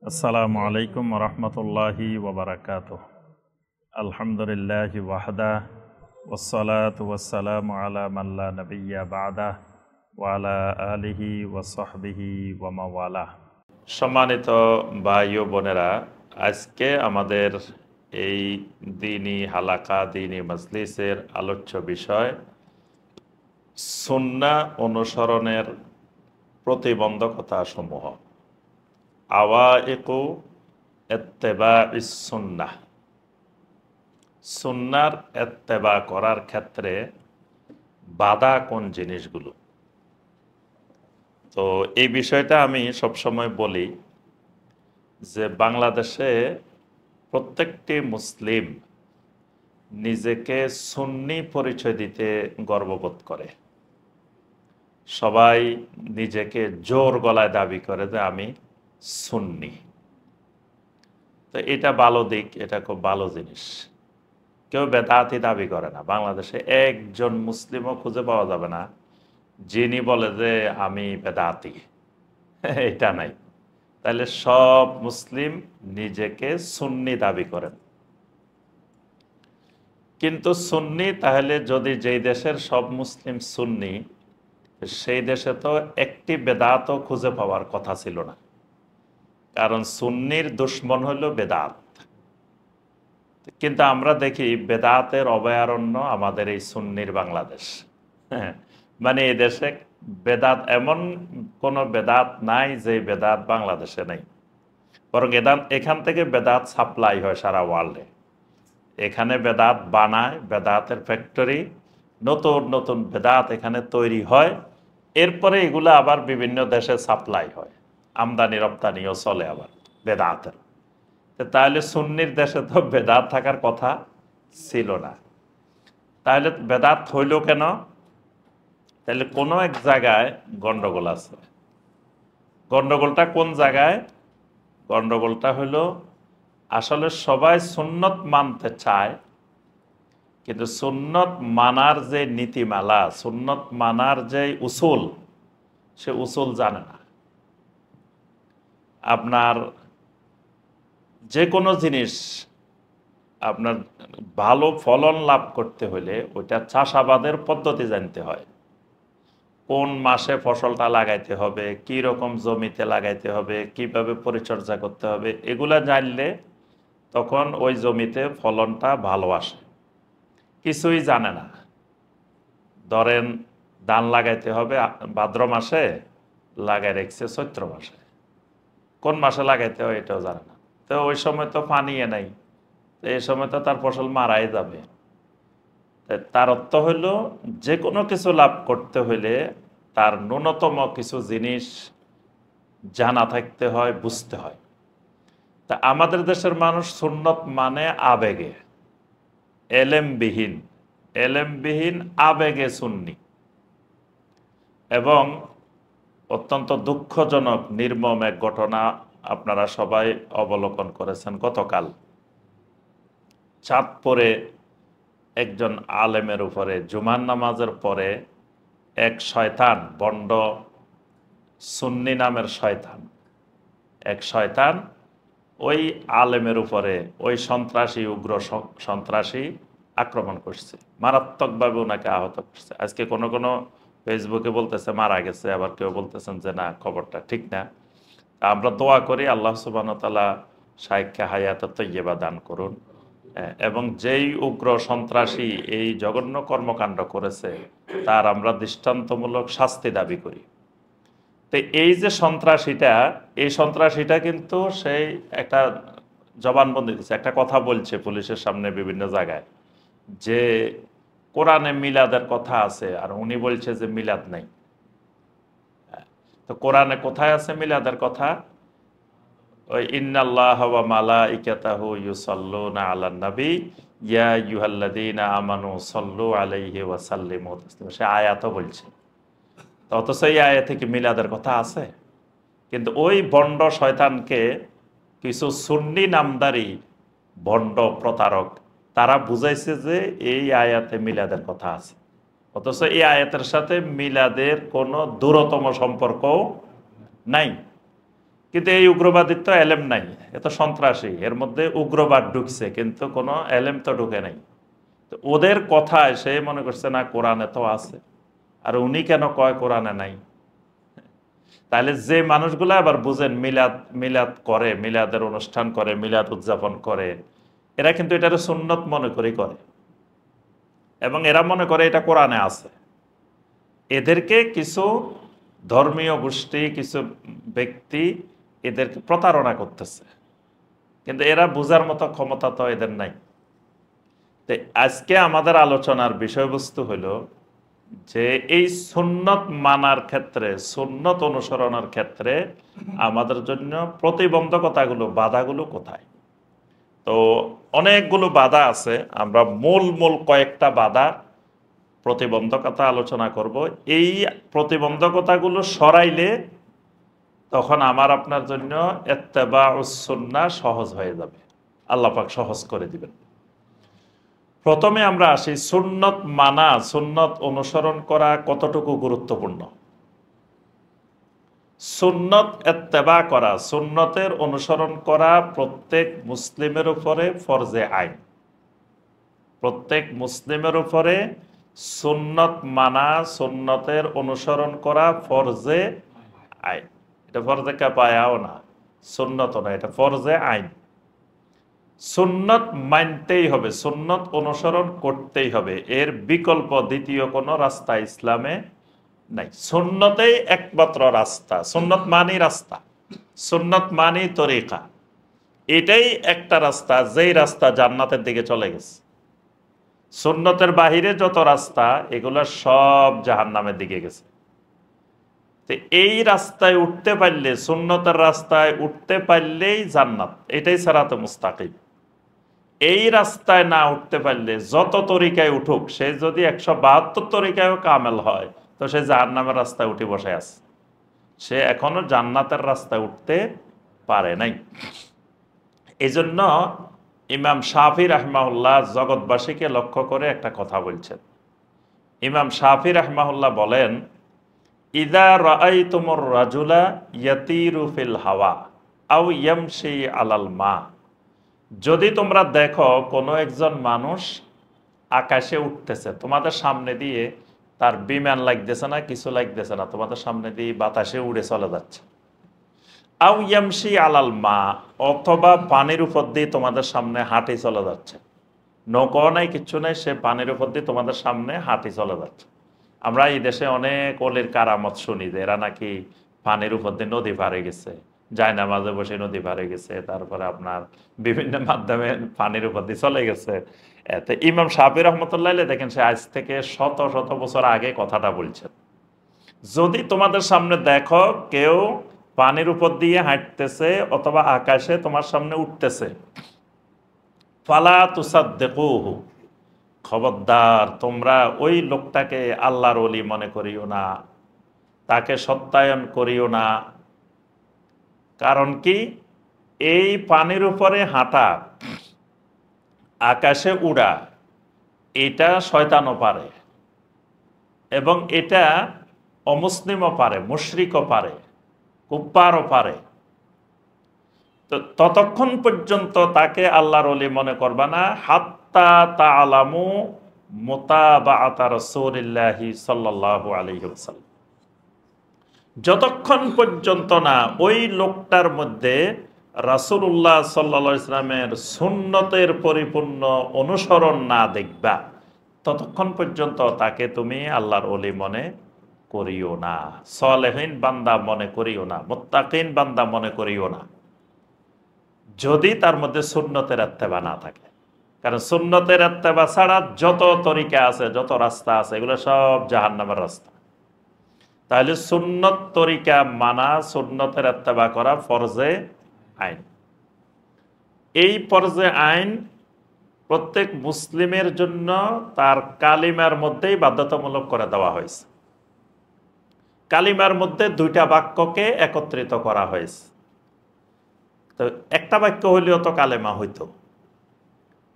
আসসালামু আলাইকুম রহমতুল্লাহি ওবরাকাতুহ। আলহামদুলিল্লাহি ওয়াহদা ওয়াসসালাতু ওয়াসসালামু আলা মান লা নাবিয়্যা বা'দা ওয়া আলা আলিহি ওয়া সাহবিহি ওয়া মাওয়ালা। সম্মানিত ভাই ও বোনেরা, আজকে আমাদের এই দ্বীনি হালাকা, দ্বীনি মজলিসের আলোচ্য বিষয় সুন্নাহ অনুসরণের প্রতিবন্ধকতা সমূহ। আওয়াইকু ইত্তিবাইস সুন্নাহ, সুন্নাহর ইত্তেবা করার ক্ষেত্রে বাধা কোন জিনিসগুলো। তো এই বিষয়টা আমি সবসময় বলি যে বাংলাদেশে প্রত্যেকটি মুসলিম নিজেকে সুন্নি পরিচয় দিতে গর্ববোধ করে। সবাই নিজেকে জোর গলায় দাবি করে যে আমি সুন্নি। তো এটা ভালো দিক, এটা খুব ভালো জিনিস। কেউ বেদাতি দাবি করে না। বাংলাদেশে একজন মুসলিমও খুঁজে পাওয়া যাবে না যিনি বলে যে আমি বেদাতি, এটা নাই। তাহলে সব মুসলিম নিজেকে সুন্নি দাবি করেন। কিন্তু সুন্নি তাহলে যদি যেই দেশের সব মুসলিম সুন্নি, সেই দেশে তো একটি বেদাতও খুঁজে পাওয়ার কথা ছিল না, কারণ সুন্নির দুশ্মন হলো বেদাত। কিন্তু আমরা দেখি বেদাতের অভয়ারণ্য আমাদের এই সুন্নির বাংলাদেশ। মানে এই দেশে বেদাত, এমন কোন বেদাত নাই যে বেদাত বাংলাদেশে নেই, বরং এখান থেকে বেদাত সাপ্লাই হয় সারা ওয়ার্ল্ডে। এখানে বেদাত বানায়, বেদাতের ফ্যাক্টরি, নতুন নতুন বেদাত এখানে তৈরি হয়। এরপরে এগুলো আবার বিভিন্ন দেশে সাপ্লাই হয়, আমদানি রপ্তানিও চলে আবার বেদাতের। তাহলে সুন্নির দেশে তো বেদাত থাকার কথা ছিল না। তাহলে বেদাত হইল কেন? তাহলে কোনো এক জায়গায় গন্ডগোল আছে। গন্ডগোলটা কোন জায়গায়? গন্ডগোলটা হলো আসলে সবাই সুন্নত মানতে চায়, কিন্তু সুন্নত মানার যে নীতিমালা, সুন্নত মানার যে উসুল, সে উসুল জানে না। আপনার যে কোনো জিনিস আপনার ভালো ফলন লাভ করতে হলে ওইটা চাষাবাদের পদ্ধতি জানতে হয়। কোন মাসে ফসলটা লাগাইতে হবে, কি রকম জমিতে লাগাইতে হবে, কিভাবে পরিচর্যা করতে হবে, এগুলা জানলে তখন ওই জমিতে ফলনটা ভালো আসে। কিছুই জানে না। ধরেন ধান লাগাইতে হবে ভাদ্র মাসে, লাগাই রেখেছে চৈত্র মাসে, কোন মাসে লাগাইতে হয় এটাও জানে না। তো ওই সময় তো পানি নাই, তো এই সময় তো তার ফসল মারাই যাবে। তার অর্থ হইল যে কোনো কিছু লাভ করতে হইলে তার ন্যূনতম কিছু জিনিস জানা থাকতে হয়, বুঝতে হয়। তা আমাদের দেশের মানুষ সুন্নত মানে আবেগে, এলেমবিহীন আবেগে সুন্নি। এবং অত্যন্ত দুঃখজনক নির্মম এক ঘটনা আপনারা সবাই অবলোকন করেছেন। গতকাল চাঁদপুরে একজন আলেমের উপরে জুমার নামাজের পরে এক শয়তান, বন্ড সুন্নি নামের শয়তান, এক শয়তান ওই আলেমের উপরে, ওই সন্ত্রাসী, উগ্র সন্ত্রাসী আক্রমণ করছে, মারাত্মকভাবে ওনাকে আহত করছে। আজকে কোনো কোনো ফেসবুকে বলতেছে মারা গেছে, আবার কেউ বলতেছেন যে না, খবরটা ঠিক না। আমরা দোয়া করি আল্লাহ সুবহানাহু ওয়া তাআলা শাইখকে হায়াত তাইয়্যিবা দান করুন, এবং যেই উগ্র সন্ত্রাসী এই জঘন্য কর্মকাণ্ড করেছে তার আমরা দৃষ্টান্তমূলক শাস্তি দাবি করি। তো এই যে সন্ত্রাসীটা, এই সন্ত্রাসীটা কিন্তু সেই একটা জবানবন্দি দিচ্ছে, একটা কথা বলছে পুলিশের সামনে বিভিন্ন জায়গায় যে কোরআনে মিলাদের কথা আছে, আর উনি বলছে যে মিলাদ নাই। তো কোরআনে কোথায় আছে মিলাদের কথা? ওই ইন্নাল্লাহা ওয়া মালাইকাতাহু ইউসাল্লুনা আলান নবী ইয়া আইয়ুহাল্লাযীনা আমানু সাল্লু আলাইহি ওয়া সাল্লিমু তাসলিমা, সে আয়াতও বলছে। তো অথচ এই আয়াতে কি মিলাদের কথা আছে? কিন্তু ওই ভণ্ড শয়তানকে কিছু সুন্নি নামদারি ভণ্ড প্রতারক তারা বুঝাইছে যে এই আয়াতে মিলাদের কথা আছে, অথচ এই আয়াতের সাথে মিলাদের কোনো দূরতম সম্পর্ক নাই। কিন্তু এই উগ্রবাদীর তো এলেম নাই, এত সন্ত্রাসী, এর মধ্যে উগ্রবাদ ঢুকছে কিন্তু কোনো এলেম তো ঢুকে নাই। তো ওদের কথায় সে মনে করছে না কোরআনে তো আছে, আর উনি কেন কয় কোরআনে নাই। তাহলে যে মানুষগুলো আবার বুঝেন মিলাদ মিলাদ করে, মিলাদের অনুষ্ঠান করে, মিলাদ উদযাপন করে, এরা কিন্তু এটার সুন্নত মনে করে করে, এবং এরা মনে করে এটা কোরআনে আছে। এদেরকে কিছু ধর্মীয় গোষ্ঠী, কিছু ব্যক্তি এদেরকে প্রতারণা করতেছে, কিন্তু এরা বোঝার মতো ক্ষমতা তো এদের নাই। তো আজকে আমাদের আলোচনার বিষয়বস্তু হলো যে এই সুন্নত মানার ক্ষেত্রে, সুন্নত অনুসরণের ক্ষেত্রে আমাদের জন্য প্রতিবন্ধকতাগুলো, বাধাগুলো কোথায়। তো অনেকগুলো বাধা আছে, আমরা মূল মূল কয়েকটা বাধা, প্রতিবন্ধকতা আলোচনা করব। এই প্রতিবন্ধকতাগুলো সরাইলে তখন আমার আপনার জন্য ইত্তেবাউস সুন্নাহ সহজ হয়ে যাবে, আল্লাহ পাক সহজ করে দিবেন। প্রথমে আমরা আসি সুন্নত মানা, সুন্নত অনুসরণ করা কতটুকু গুরুত্বপূর্ণ। সুন্নত ইত্তেবা করা, সুন্নতের অনুসরণ করা প্রত্যেক মুসলিমের উপরে ফরজে আইন। প্রত্যেক মুসলিমের উপরে সুন্নত মানা, সুন্নতের অনুসরণ করা ফরজে আইন। এটা ফরজে কিফায়াও না, সুন্নত না, এটা ফরজে আইন। সুন্নত মানতেই হবে, সুন্নত অনুসরণ করতেই হবে, এর বিকল্প দ্বিতীয় কোনো রাস্তা ইসলামে নাই। সুন্নতেই একমাত্র রাস্তা, সুন্নত মানি রাস্তা, সুন্নত মানি তরিকা, এটাই একটা রাস্তা, যেই রাস্তা জান্নাতের দিকে চলে গেছে। সুন্নতের বাহিরে যত রাস্তা, এগুলো সব জাহান্নামের দিকে গেছে। তো এই রাস্তায় উঠতে পারলে, সুন্নতের রাস্তায় উঠতে পারলেই জান্নাত, এটাই সিরাতে মুস্তাকিম। এই রাস্তায় না উঠতে পারলে যত তরিকায় উঠুক, সে যদি 172 তরিকায়ও কামেল হয়, তো সে জাহান্নামের রাস্তায় উঠে বসে আছে, সে এখনো জান্নাতের রাস্তায় উঠতে পারে নাই। এই জন্য ইমাম শাফি রাহমাহুল্লাহ জগৎবাসীকে লক্ষ্য করে একটা কথা বলছেন। ইমাম শাফি রাহমাহুল্লাহ বলেন, ইদা রাআইতুমুর রাজুলা ইয়াতিরু ফিল হাওয়া আও ইয়ামশি আলাল মা, যদি তোমরা দেখো কোনো একজন মানুষ আকাশে উঠতেছে, তোমাদের সামনে দিয়ে তার বিমান লাগতেছে না, কিছু লাগতেছে না, তোমাদের সামনে দিয়ে বাতাসে উড়ে চলে যাচ্ছে। আও ইয়ামশি আলাল মা, অথবা পানির উপর দিয়ে তোমাদের সামনে হাঁটি চলে যাচ্ছে, নৌকা নাই, কিচ্ছু নাই, সে পানির উপর দিয়ে তোমাদের সামনে হাঁটি চলে যাচ্ছে। আমরা এই দেশে অনেক অলির কারামত শুনি যে এরা নাকি পানির উপর দিয়ে নদী পারে গেছে, যায় না মাঝে বসে নদী পারে গেছে, তারপরে আপনার বিভিন্ন মাধ্যমে পানির উপর দিয়ে চলে গেছে। এতে ইমাম শাফি রহমতুল্লাহ দেখেন, সে আজ থেকে শত শত বছর আগে কথাটা বলছেন। যদি তোমাদের সামনে দেখো কেউ পানির উপর দিয়ে হাঁটতেছে অথবা আকাশে তোমার সামনে উঠতেছে, ফালা তুসাদ্দিকুহু, খবরদার তোমরা ওই লোকটাকে আল্লাহর ওলি মনে করিও না, তাকে সত্যায়ন করিও না। কারণ কি, এই পানির উপরে হাঁটা, আকাশে উড়া, এটা শয়তানও পারে, এবং এটা অমুসলিমও পারে, মুশরিকও পারে, কুফফারও পারে। তো ততক্ষণ পর্যন্ত তাকে আল্লাহর ওলি মনে করবা না, হাত্তা তাআলামু মুতাবাআতা রাসূলিল্লাহি সাল্লাল্লাহু আলাইহি ওয়াসাল্লাম, যতক্ষণ পর্যন্ত না ওই লোকটার মধ্যে রাসূলুল্লাহ সাল্লাল্লাহু আলাইহি ওয়াসাল্লামের সুন্নতের পরিপূর্ণ অনুসরণ না দেখবা, ততক্ষণ পর্যন্ত তাকে তুমি আল্লাহর ওলি মনে করিও না, সালেহিন বান্দা মনে করিও না, মুত্তাকিন বান্দা মনে করিও না, যদি তার মধ্যে সুন্নতের ইত্তেবা না থাকে। কারণ সুন্নতের ইত্তেবা ছাড়া যত তরিকা আছে, যত রাস্তা আছে, এগুলো সব জাহান্নামের রাস্তা। তাহলে সুন্নত তরিকা মানা, সুন্নতের ইত্তেবা করা ফরজে আইন। এই ফরজে আইন প্রত্যেক মুসলিমের জন্য তার কালিমার মধ্যেই বাধ্যতামূলক করে দেওয়া হয়েছে। কালিমার মধ্যে দুইটা বাক্যকে একত্রিত করা হয়েছে। তো একটা বাক্য হইলেও তো কালেমা হইতো,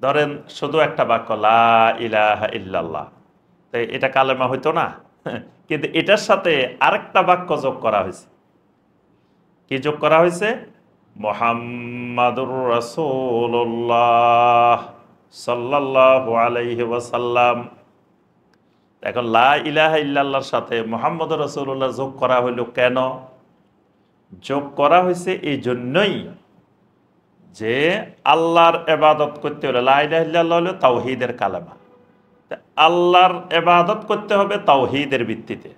ধরেন শুধু একটা বাক্য লা ইলাহা ইল্লাল্লাহ, তো এটা কালেমা হইতো না, কিন্তু এটার সাথে আরেকটা বাক্য যোগ করা হয়েছে, কি যোগ করা হয়েছে? মুহাম্মাদুর রাসূলুল্লাহ সাল্লাল্লাহু আলাইহি ওয়াসাল্লাম। এখন লা ইলাহা ইল্লাল্লাহর সাথে মুহাম্মাদুর রাসূলুল্লাহ যোগ করা হইল কেন? যোগ করা হয়েছে এই জন্যই যে আল্লাহর ইবাদত করতে হলে, লা ইলাহা ইল্লাল্লাহ হলো তাওহীদের কালেমা। আল্লাহর ইবাদত করতে হবে তাওহীদের ভিত্তিতে।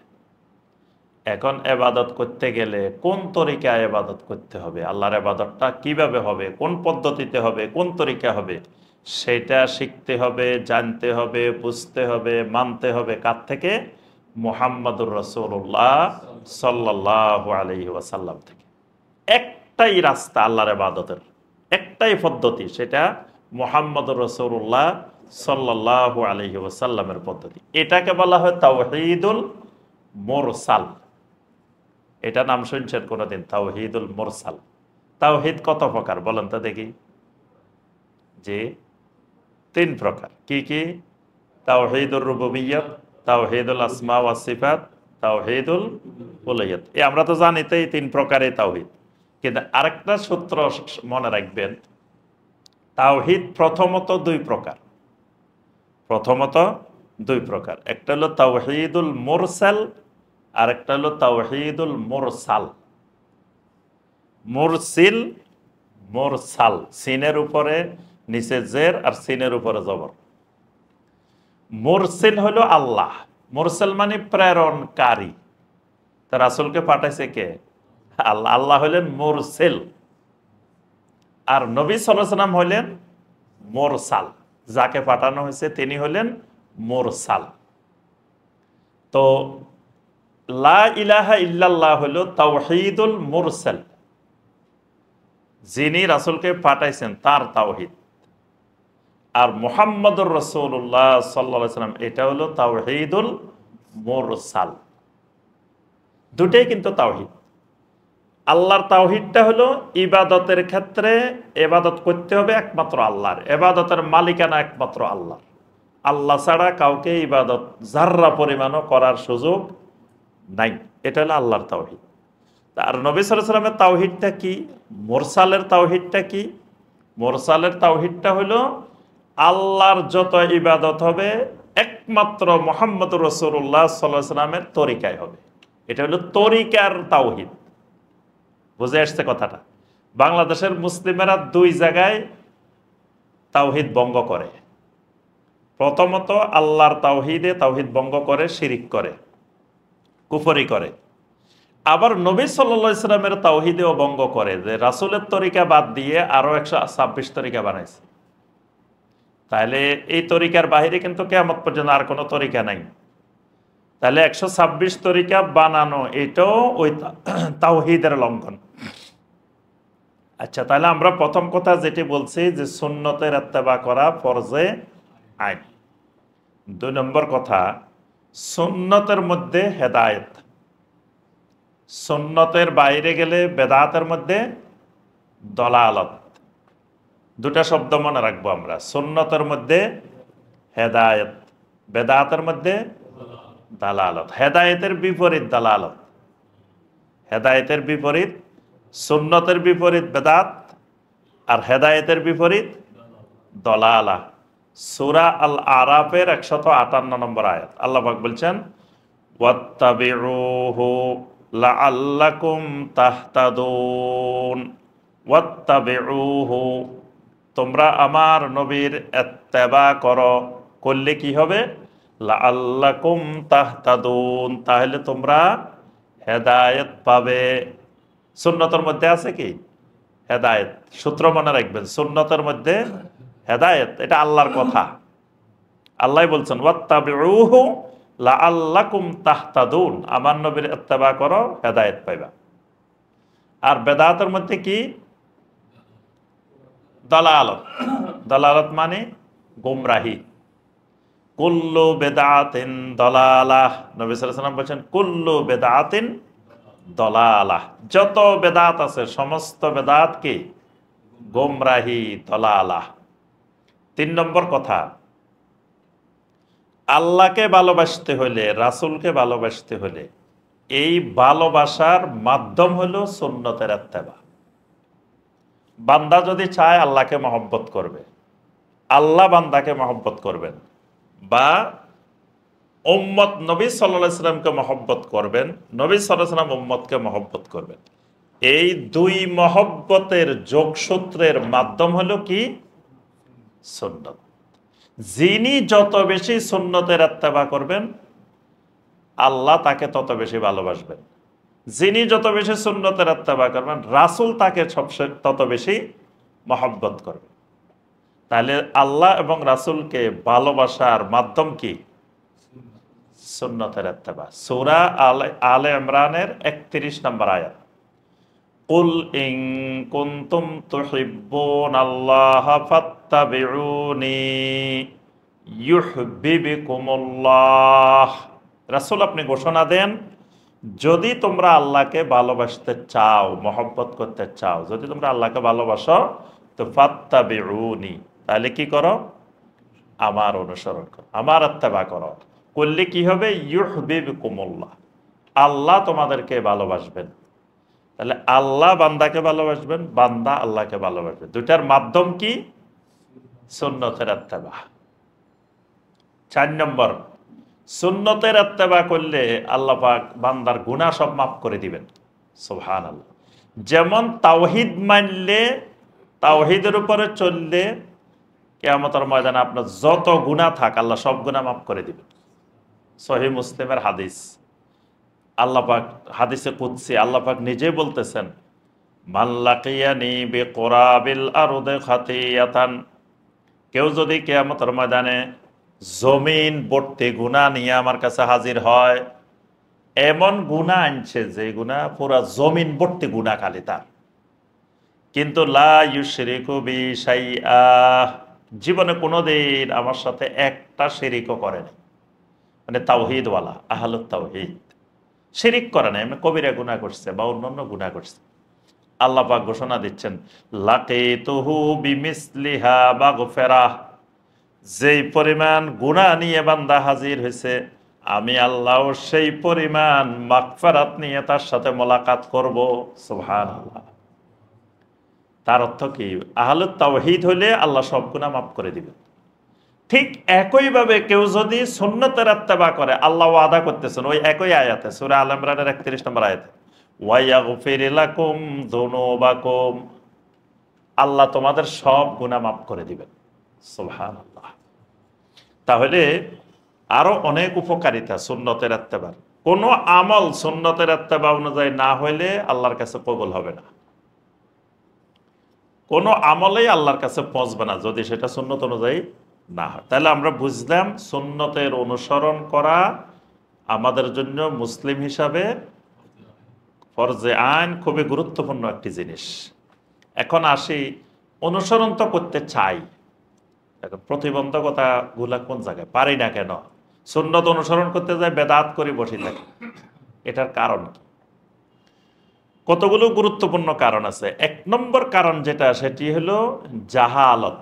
এখন ইবাদত করতে গেলে কোন তরিকায় ইবাদত করতে হবে, আল্লাহর ইবাদতটা কিভাবে হবে, কোন পদ্ধতিতে হবে, কোন তরিকা হবে, সেটা শিখতে হবে, জানতে হবে, বুঝতে হবে, মানতে হবে। কার থেকে? মুহাম্মাদুর রাসূলুল্লাহ সাল্লাল্লাহু আলাইহি ওয়াসাল্লাম থেকে। একটাই রাস্তা আল্লাহর ইবাদতের, একটাই পদ্ধতি, সেটা মুহাম্মাদুর রাসূলুল্লাহ সাল্লাল্লাহু আলাইহি ওয়াসাল্লামের পদ্ধতি। এটাকে বলা হয় তাওহীদুল মুরসাল। এটা নাম শুনছেন কোনোদিন? তাওহীদুল মুরসাল। তাওহীদ কত প্রকার বলেন তো দেখি? যে 3 প্রকার। কি কি? তাওহীদুর রুবুবিয়্যাত, তাওহীদুল আসমা ওয়াস সিফাত, তাওহীদুল উলুহিয়্যাত। আমরা তো জানি তো এই 3 প্রকারের তাওহীদ। কিন্তু আরেকটা সূত্র মনে রাখবেন, তাওহীদ প্রথমত 2 প্রকার। প্রথমত 2 প্রকার। একটা হলো তাওহীদুল মুরসাল, আর একটা হলো তাওহীদুল মুরসাল। মুরসিল, মুরসাল, সিনের উপরে নিচে জের আর সিনের উপরে জবর। মুরসিল হলো আল্লাহ। মুরসাল মানে প্রেরণকারী। তা রাসূলকে পাঠাইছে কে? আল্লাহ। আল্লাহ হলেন মুরসিল, আর নবী সাল্লাল্লাহু আলাইহি ওয়াসাল্লাম হলেন মুরসাল। যাকে পাঠানো হয়েছে তিনি হলেন মুরসাল। তো লা ইলাহা ইল্লাল্লাহ হলো তাওহীদুল মুরসাল, যিনি রাসূলকে পাঠাইছেন তার তাওহীদ। আর মুহাম্মাদুর রাসূলুল্লাহ সাল্লাল্লাহু আলাইহি ওয়াসাল্লাম, এটা হলো তাওহীদুল মুরসাল। দুটেই কিন্তু তাওহীদ। আল্লাহর তাওহীদটা হলো ইবাদতের ক্ষেত্রে ইবাদত করতে হবে একমাত্র আল্লাহর, ইবাদতের মালিকানা একমাত্র আল্লাহর। আল্লাহ ছাড়া কাউকে ইবাদত যাররা পরিমাণও করার সুযোগ নাই। এটা হলো আল্লাহর তাওহীদ। আর নবী সাল্লাল্লাহু আলাইহি ওয়াসাল্লামের তাওহীদটা কি? মুরসালের তাওহীদটা কি? মুরসালের তাওহীদটা হলো আল্লাহর যত ইবাদত হবে একমাত্র মুহাম্মদুর রাসূলুল্লাহ সাল্লাল্লাহু আলাইহি ওয়াসাল্লামের তরিকায় হবে। এটা হলো তরিকার তাওহীদ। বুঝে আসছে কথাটা? বাংলাদেশের মুসলিমেরা 2 জায়গায় তাওহীদ ভঙ্গ করে। প্রথমত আল্লাহর তাওহীদে তাওহীদ ভঙ্গ করে, শিরিক করে, কুফরি করে। আবার নবী সাল্লাল্লাহু আলাইহি ওয়াসাল্লামের তাওহীদেও ভঙ্গ করে, যে রাসূলের তরিকা বাদ দিয়ে আরো 126 তরিকা বানাইছে। তাহলে এই তরিকার বাইরে কিন্তু কিয়ামত পর্যন্ত আর কোনো তরিকা নাই। তাহলে 126 তরিকা বানানো এটাও ওই তাওহীদের লঙ্ঘন। আচ্ছা, তাহলে আমরা প্রথম কথা যেটি বলছি যে সুন্নতের ইত্তেবা করা ফরজে আইন। 2 নম্বর কথা, সুন্নতের মধ্যে হেদায়েত। সুন্নতের বাইরে গেলে বেদাতের মধ্যে দলালত। 2টা শব্দ মনে রাখবো আমরা। সুন্নতের মধ্যে হেদায়েত, বেদাতের মধ্যে দালালত। হেদায়েতের বিপরীত দালালত। হেদায়েতের বিপরীত সুন্নতের বিপরীত বেদাত, আর হেদায়েতের বিপরীত দলালা। সূরা আল আরাফের 158 নম্বর আয়াত আল্লাহ পাক বলছেন, ওয়াত্তাবিউহু লাআল্লাকুম তাহতাদুন। ওয়াত্তাবিউহু, তোমরা আমার নবীর ইত্তেবা করো, করলে কি হবে? লাআল্লাকুম তাহতাদুন, তাহলে তোমরা হেদায়েত পাবে। সুন্নতের মধ্যে আছে কি? হেদায়েত। সূত্র মনে রাখবেন, সুন্নতের মধ্যে হেদায়েত, এটা আল্লাহর কথা। আল্লাহ বলছেন ওয়াত্তাবিউহু লাআল্লাকুম তাহতাদুন, আমার নবীর ইত্তেবা করো, হেদায়েত পাইবা। আর বেদাতের মধ্যে কি? দালালত। দালালত মানে গোমরাহি। কুল্লু বেদাতিন দালালাহ, নবী সাল্লাল্লাহু আলাইহি ওয়াসাল্লাম বলেন কুল্লু বেদাতিন দালালাহ। যত বেদাত আছে সমস্ত বেদাত কি? গোমরাহি, দালালাহ। 3 নম্বর কথা, আল্লাহকে ভালোবাসতে হলে, রাসূলকে ভালোবাসতে হলে এই ভালোবাসার মাধ্যম হলো সুন্নতের ইত্তেবা। বান্দা যদি চায় আল্লাহকে মহব্বত করবে, আল্লাহ বান্দাকে মহব্বত করবেন, বা উম্মত নবী সাল্লাল্লাহু আলাইহি সাল্লামকে মহব্বত করবেন, নবী সাল্লাল্লাহু আলাইহি সাল্লাম উম্মতকে মহব্বত করবেন। এই দুই মহব্বতের যোগসূত্রের মাধ্যম হলো কি? সুন্নত। যিনি যত বেশি সুন্নতের ইত্তেবা করবেন, আল্লাহ তাকে তত বেশি ভালোবাসবেন। যিনি যত বেশি সুন্নতের ইত্তেবা করবেন, রাসূল তাকে সবচেয়ে তত বেশি মহব্বত করবেন। তাহলে আল্লাহ এবং রাসূলকে ভালোবাসার মাধ্যম কি? সুন্নতের ইত্তেবা। সূরা আলে ইমরানের 31 নম্বর আয়াত, কুল ইন কুনতুম তুহিব্বুনাল্লাহা ফাত্তাবিউনি ইউহিব্বুকুমুল্লাহ। রাসূল আপনি ঘোষণা দেন, যদি তোমরা আল্লাহকে ভালোবাসতে চাও, মহব্বত করতে চাও, যদি তোমরা আল্লাহকে ভালোবাসো, তো ফাত্তাবিউনি, তাহলে কি করো? আমার অনুসরণ করো, আমার ইত্তেবা করো। করলে কি হবে? ইউহিব্বুকুমুল্লাহ, আল্লাহ তোমাদেরকে ভালোবাসবেন। তাহলে আল্লাহ বান্দাকে ভালোবাসবেন, বান্দা আল্লাহকে ভালোবাসবেন। দুটার মাধ্যম কি? সুন্নতের ইত্তেবা। 4 নম্বর, সুন্নতের ইত্তেবা করলে আল্লাহ পাক বান্দার গুনাহ সব মাফ করে দিবেন। সুবহানাল্লাহ। যেমন তাওহীদ মানলে, তাওহীদের উপরে চললে কিয়ামতের ময়দানে আপনার যত গুনাহ থাক আল্লাহ সব গুনাহ মাফ করে দিবেন। সহিহ মুসলিমের হাদিস। আল্লাহ পাক হাদিসে কুদসি আল্লাহ পাক নিজে বলতেছেন, মান লাকিয়ানি বিকুরাবিল আরদি খাতিয়াতান, কেউ যদি কিয়ামতের ময়দানে জমিন ভর্তি গুনাহ নিয়ে আমার কাছে হাজির হয়, এমন গুনাহ আনছে যে গুনাহ পুরা জমিন ভর্তি গুনাহ খালি তার, কিন্তু লা ইউশরিকু বি শাইআ, জীবনে কোনোদিন আমার সাথে একটা শিরিকও করেনি, মানে তাওহীদওয়ালা, আহলুত তাওহীদ, শিরিক করে না, এমনি কবিরা গুনাহ করছে বা অন্যান্য গুনাহ করছে, আল্লাহ পাক ঘোষণা দিচ্ছেন, লাকিতুহু বিমিসলিহা মাগফিরাহ, যেই পরিমাণ গুনাহ নিয়ে বান্দা হাজির হয়েছে, আমি আল্লাহ সেই পরিমাণ মাগফিরাত নিয়ে তার সাথে মোলাকাত করব। সুবহানাল্লাহ। তার অর্থ কি? আহলুত তাওহীদ হলে আল্লাহ সব গুনাহ মাফ করে দিবেন। ঠিক একইভাবে কেউ যদি সুন্নতের ইত্তেবা করে, আল্লাহ ওয়াদা করতেছেন ওই একই আয়াতে, সূরা আল ইমরানের 31 নম্বর আয়াতে, ওয়া ইয়াগফির লাকুম যুনুবাকুম, আল্লাহ তোমাদের সব গুনাহ মাফ করে দিবেন। সুবহানাল্লাহ। তাহলে আরো অনেক উপকারিতা সুন্নতের ইত্তেবার। কোন আমল সুন্নতের ইত্তেবা অনুযায়ী না হইলে আল্লাহর কাছে কবুল হবে না। কোন আমলেই আল্লাহর কাছে পৌঁছবে না যদি সেটা সুন্নত অনুযায়ী না হয়। তাহলে আমরা বুঝলাম সুন্নতের অনুসরণ করা আমাদের জন্য মুসলিম হিসাবে ফরজে আইন, খুবই গুরুত্বপূর্ণ একটি জিনিস। এখন আসি, অনুসরণ তো করতে চাই, এখন প্রতিবন্ধকতা গুলা কোন জায়গায়? পারি না কেন? সুন্নত অনুসরণ করতে যাই বেদাত করে বসে থাকি, এটার কারণ কি? কতগুলো গুরুত্বপূর্ণ কারণ আছে। 1 নম্বর কারণ যেটা, সেটি হলো জাহালত।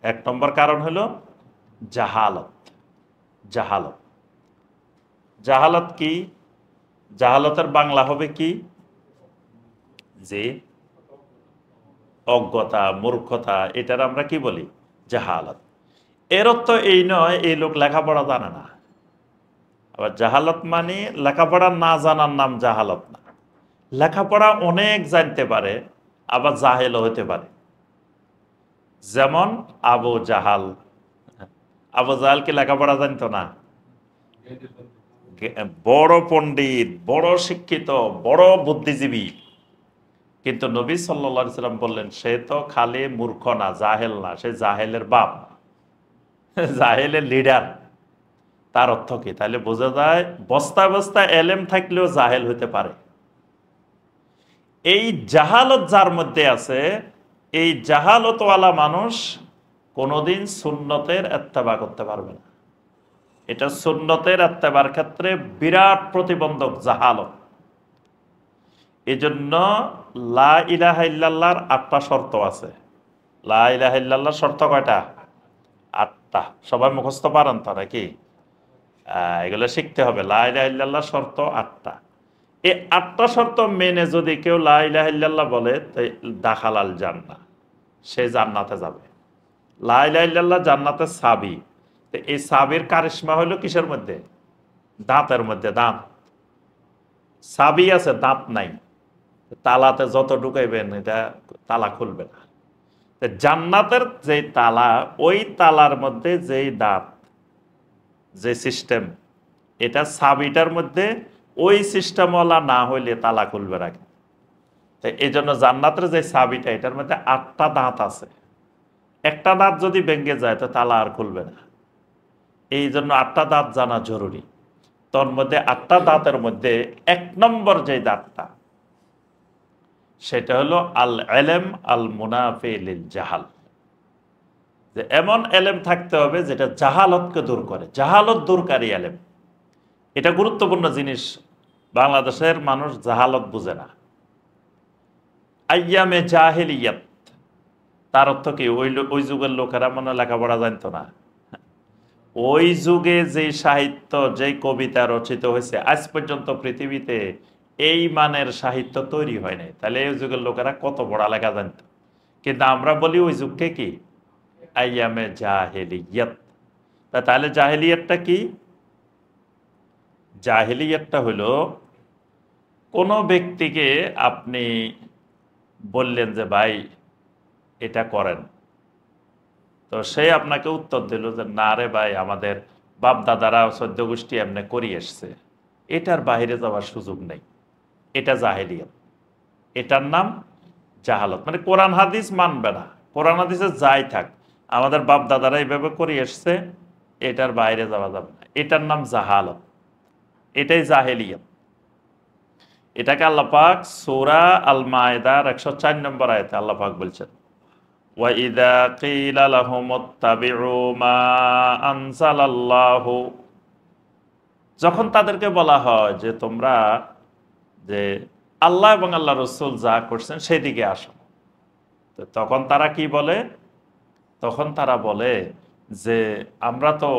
1 নম্বর কারণ হলো জাহালত। জাহালত, জাহালত কি? জাহালতের বাংলা হবে কি? যে অজ্ঞতা, মূর্খতা, এটার আমরা কি বলি? জাহালত। এর অর্থ এই নয় এই লোক লেখাপড়া জানে না। আবার জাহালত মানে লেখাপড়া না জানার নাম জাহালত না। লেখাপড়া অনেক জানতে পারে, আবার জাহেলও হতে পারে। যেমন আবু জাহাল। আবু জাহাল কি লেখাপড়া জানতো না? বড় পণ্ডিত, বড় শিক্ষিত, বড় বুদ্ধিজীবী, কিন্তু নবী সাল্লাল্লাহু আলাইহি সাল্লাম বললেন সে তো খালি মূর্খ না, জাহেল না, সে জাহেলের বাপ, জাহেলের লিডার। তার অর্থ কি? তাহলে বোঝা যায় বস্তায় বস্তায় এলেম থাকলেও জাহেল হতে পারে। এই জাহালত যার মধ্যে আছে, এই জাহালতওয়ালা মানুষ কোনোদিন সুন্নতের ইত্তেবা করতে পারবে না। এটা সুন্নতের ইত্তেবার ক্ষেত্রে বিরাট প্রতিবন্ধক, জাহালত। এই জন্য লা ইলাহা ইল্লাল্লাহর 8টা শর্ত আছে। লা ইলাহা ইল্লাল্লাহর শর্ত কয়টা? 8টা। সবাই মুখস্থ পারেন তো নাকি? এগুলো শিখতে হবে। লা ইলাহা ইল্লাল্লাহর শর্ত 8টা। এই 8টা শর্ত মেনে যদি কেউ লা ইলাহা ইল্লাল্লাহ বলে দাখালাল জান্নাহ, সে জান্নাতে যাবে। লা ইলাহা ইল্লাল্লাহ জান্নাতের চাবি। তো এই চাবির কারিশমা হলো কিসের মধ্যে? দাঁতের মধ্যে। দাঁত চাবি আছে, দাঁত নাই। তালাতে যত ঢুকাইবেন এটা তালা খুলবে না। জান্নাতের যে তালা, ওই তালার মধ্যে যেই দাঁত, যে সিস্টেম, এটা চাবিটার মধ্যে ওই সিস্টেমওয়ালা না হইলে তালা খুলবে না। তো এই জন্য জান্নাতের যে চাবিটা, এটার মধ্যে 8টা দাঁত আছে। একটা দাঁত যদি ভেঙে যায় তো তালা আর খুলবে না। এই জন্য 8টা দাঁত জানা জরুরি। তোর মধ্যে 8টা দাঁতের মধ্যে 1 নম্বর যে দাঁতটা, সেটা হলো আল ইলম আল মুনাফি লিল জাহাল। যে এমন এলেম থাকতে হবে যেটা জাহালতকে দূর করে, জাহালত দূরকারী এলেম। এটা গুরুত্বপূর্ণ জিনিস। বাংলাদেশের মানুষ জাহালত বুঝে না। আইয়ামে জাহেলিয়াত, তার অর্থ কি? ওই যুগের লোকেরা মনে লেখাপড়া জানতো না। ওই যুগে যে সাহিত্য, যে কবিতা রচিত হয়েছে, আজ পর্যন্ত পৃথিবীতে এই মানের সাহিত্য তৈরি হয় নাই। তাহলে এই যুগের লোকেরা কত পড়ালেখা জানত। কিন্তু আমরা বলি ওই যুগকে কি? আইয়ামে জাহেলিয়াত। তাহলে জাহেলিয়াতটা কি? জাহেলিয়াতটা হলো কোনো ব্যক্তিকে আপনি বললেন যে ভাই এটা করেন, তো সে আপনাকে উত্তর দিল যে না রে ভাই, আমাদের বাপ দাদারা 14 গোষ্ঠী এমনি করি এসছে, এটার বাইরে যাওয়ার সুযোগ নেই। এটা জাহেলিয়াত। এটার নাম জাহালত। মানে কোরআন হাদিস মানবে না, কোরআন হাদিসে যাই থাক, আমাদের বাপ দাদারা এইভাবে করে এসছে, এটার বাইরে যাওয়া যাবে না। এটার নাম জাহালত। এটাই জাহেলিয়াত। এটাকে আল্লাহ পাক সূরা আল মায়েদার 104 নম্বর আয়াতে আল্লাহ পাক বলছেন, ওয়াইদা কিলা লাহুমুত্তাবিউ মা আনজালাল্লাহু, যখন তাদেরকে বলা হয় যে তোমরা যে আল্লাহ এবং আল্লাহ রসুল যা করছেন সেদিকে আসো, তো তখন তারা কি বলে? তখন তারা বলে যে আমরা তো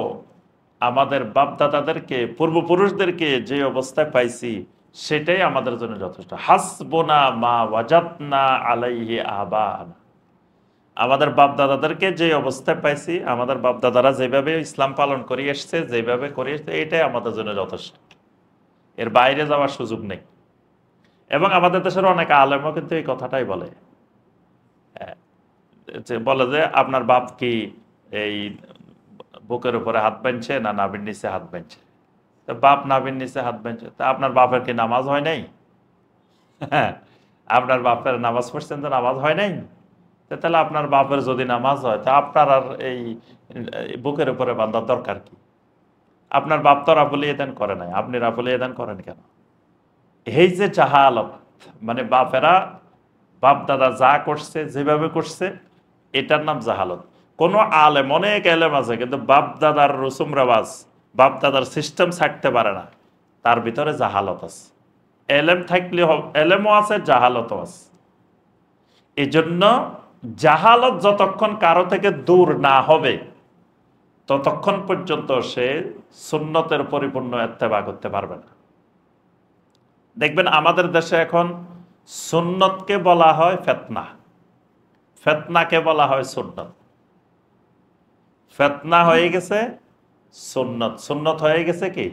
আমাদের বাপদাদাদেরকে, পূর্বপুরুষদেরকে যে অবস্থায় পাইছি সেটাই আমাদের জন্য যথেষ্ট। হাসবুনা মা ওয়াজাদনা আলাইহি আবানা, আমাদের বাপদাদাদেরকে যে অবস্থায় পাইছি, আমাদের বাপদাদারা যেভাবে ইসলাম পালন করে এসছে, যেভাবে করে এসছে, এটাই আমাদের জন্য যথেষ্ট। এর বাইরে যাওয়ার সুযোগ নেই। এবং আমাদের দেশের অনেক আলেমও কিন্তু এই কথাটাই বলে। বলে যে আপনার বাপ কি এই বুকের উপরে হাত বাঁধছে না নাভির নিচে হাত বাঁধছে? তো বাপ নাভির নিচে হাত বাঁধছে, তা আপনার বাপের কি নামাজ হয় নাই? হ্যাঁ, আপনার বাপের নামাজ পড়ছেন তো নামাজ হয় নাই? তাহলে আপনার বাপের যদি নামাজ হয় তা আপনার আর এই বুকের উপরে বাঁধার দরকার কি? আপনার বাপ তো রাফুল ইয়েদান করে নাই, আপনি রাফুল ইয়েদান করেন কেন? এই যে জাহালত, মানে বাপেরা বাপ দাদা যা করছে যেভাবে করছে, এটার নাম জাহালত। কোন আলেম, অনেক এলেম আছে কিন্তু বাপ দাদার রসুম রেওয়াজ, বাপ দাদার সিস্টেম ছাড়তে পারে না, তার ভিতরে জাহালত আছে। এলেম থাকলে এলেমও আছে, জাহালতও আছে। এই জন্য জাহালত যতক্ষণ কারো থেকে দূর না হবে ততক্ষণ পর্যন্ত সে সুন্নতের পরিপূর্ণ ইত্তেবা করতে পারবে না। দেখবেন আমাদের দেশে এখন সুন্নতকে বলা হয় ফিতনা, ফিতনাকে বলা হয় সুন্নত। ফিতনা হয়ে গেছে সুন্নত, সুন্নত হয়ে গেছে কি?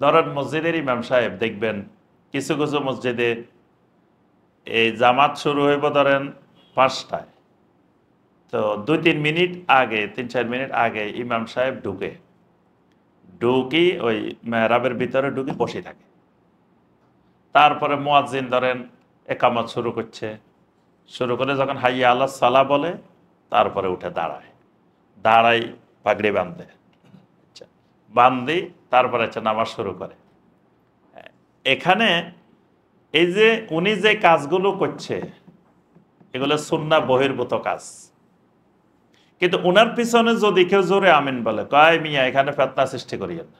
ধরেন মসজিদের ইমাম সাহেব দেখবেন কিছু কিছু মসজিদে এই জামাত শুরু হইব ধরেন 5টায়, তো 2-3 মিনিট আগে, 3-4 মিনিট আগে ইমাম সাহেব ঢুকি ওই মেহরাবের ভিতরে ঢুকি বসে থাকে। তারপরে মুয়াজ্জিন ধরেন একামত শুরু করছে, শুরু করে যখন হাইয়া আলাস সালাহ বলে তারপরে উঠে দাঁড়াই পাগড়ি বাঁধে, বান্ধি তারপরে নামাজ শুরু করে। এখানে এই যে উনি যে কাজগুলো করছে এগুলো সুন্নাহ বহির্ভূত কাজ, কিন্তু উনার পিছনে যদি কেউ জোরে আমিন বলে, কয় মিয়া এখানে ফিতনা সৃষ্টি করিয়েন না,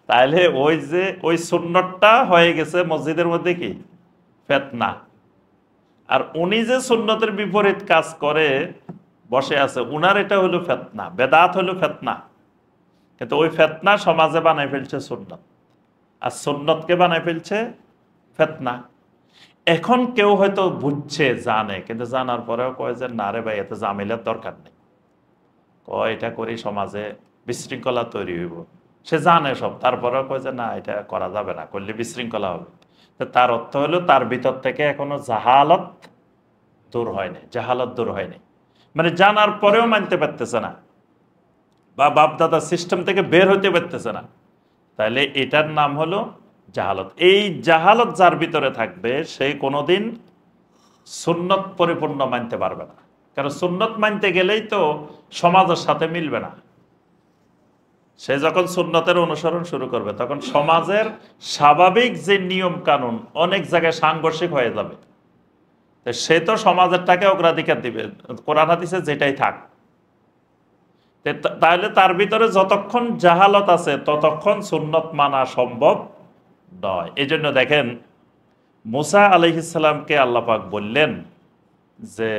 তাহলে ওই যে ওই সুন্নতটা হয়ে গেছে মসজিদের মধ্যে কি ফিতনা। আর উনি যে সুন্নতের বিপরীত কাজ করে বসে আছে, উনার এটা হলো ফিতনা, বেদাত হলো ফিতনা। কিন্তু ওই ফিতনা সমাজে বানাই ফেলছে সুন্নত। আর সুন্নতকে বানায় ফেলছে ফিতনা। এখন কেউ হয়তো বুঝছে, জানে, কিন্তু জানার পরেও কয় যে না রে ভাই, এত জামিলার দরকার নেই, কয় এটা করি সমাজে বিশৃঙ্খলা তৈরি হইব। সে জানে সব, তারপরেও কয় যে না, এটা করা যাবে না, করলে বিশৃঙ্খলা হবে। তো তার অর্থ হলো তার ভিতর থেকে এখনো জাহালত দূর হয়নি, জাহালত দূর হয়নি, মানে জানার পরেও মানতে পারতেছে না, বা বাপদাদা সিস্টেম থেকে বের হতে পারতেছে না। তাহলে এটার নাম হলো জাহালত। এই জাহালত যার ভিতরে থাকবে সেই কোনোদিন সুন্নত পরিপূর্ণ মানতে পারবে না। কারণ সুন্নত মানতে গেলেই তো সমাজের সাথে মিলবে না। সে যখন সুন্নতের অনুসরণ শুরু করবে তখন সমাজের স্বাভাবিক যে নিয়ম কানুন অনেক জায়গায় সাংঘর্ষিক হয়ে যাবে। সে তো সমাজেরটাকে অগ্রাধিকার দিবে, কোরআন হাদিসে যেটাই থাক। তাহলে তার ভিতরে যতক্ষণ জাহালত আছে ততক্ষণ সুন্নত মানা সম্ভব নয়। এই জন্য দেখেন, মুসা আলাইহিস সালামকে আল্লাহ পাক বললেন যে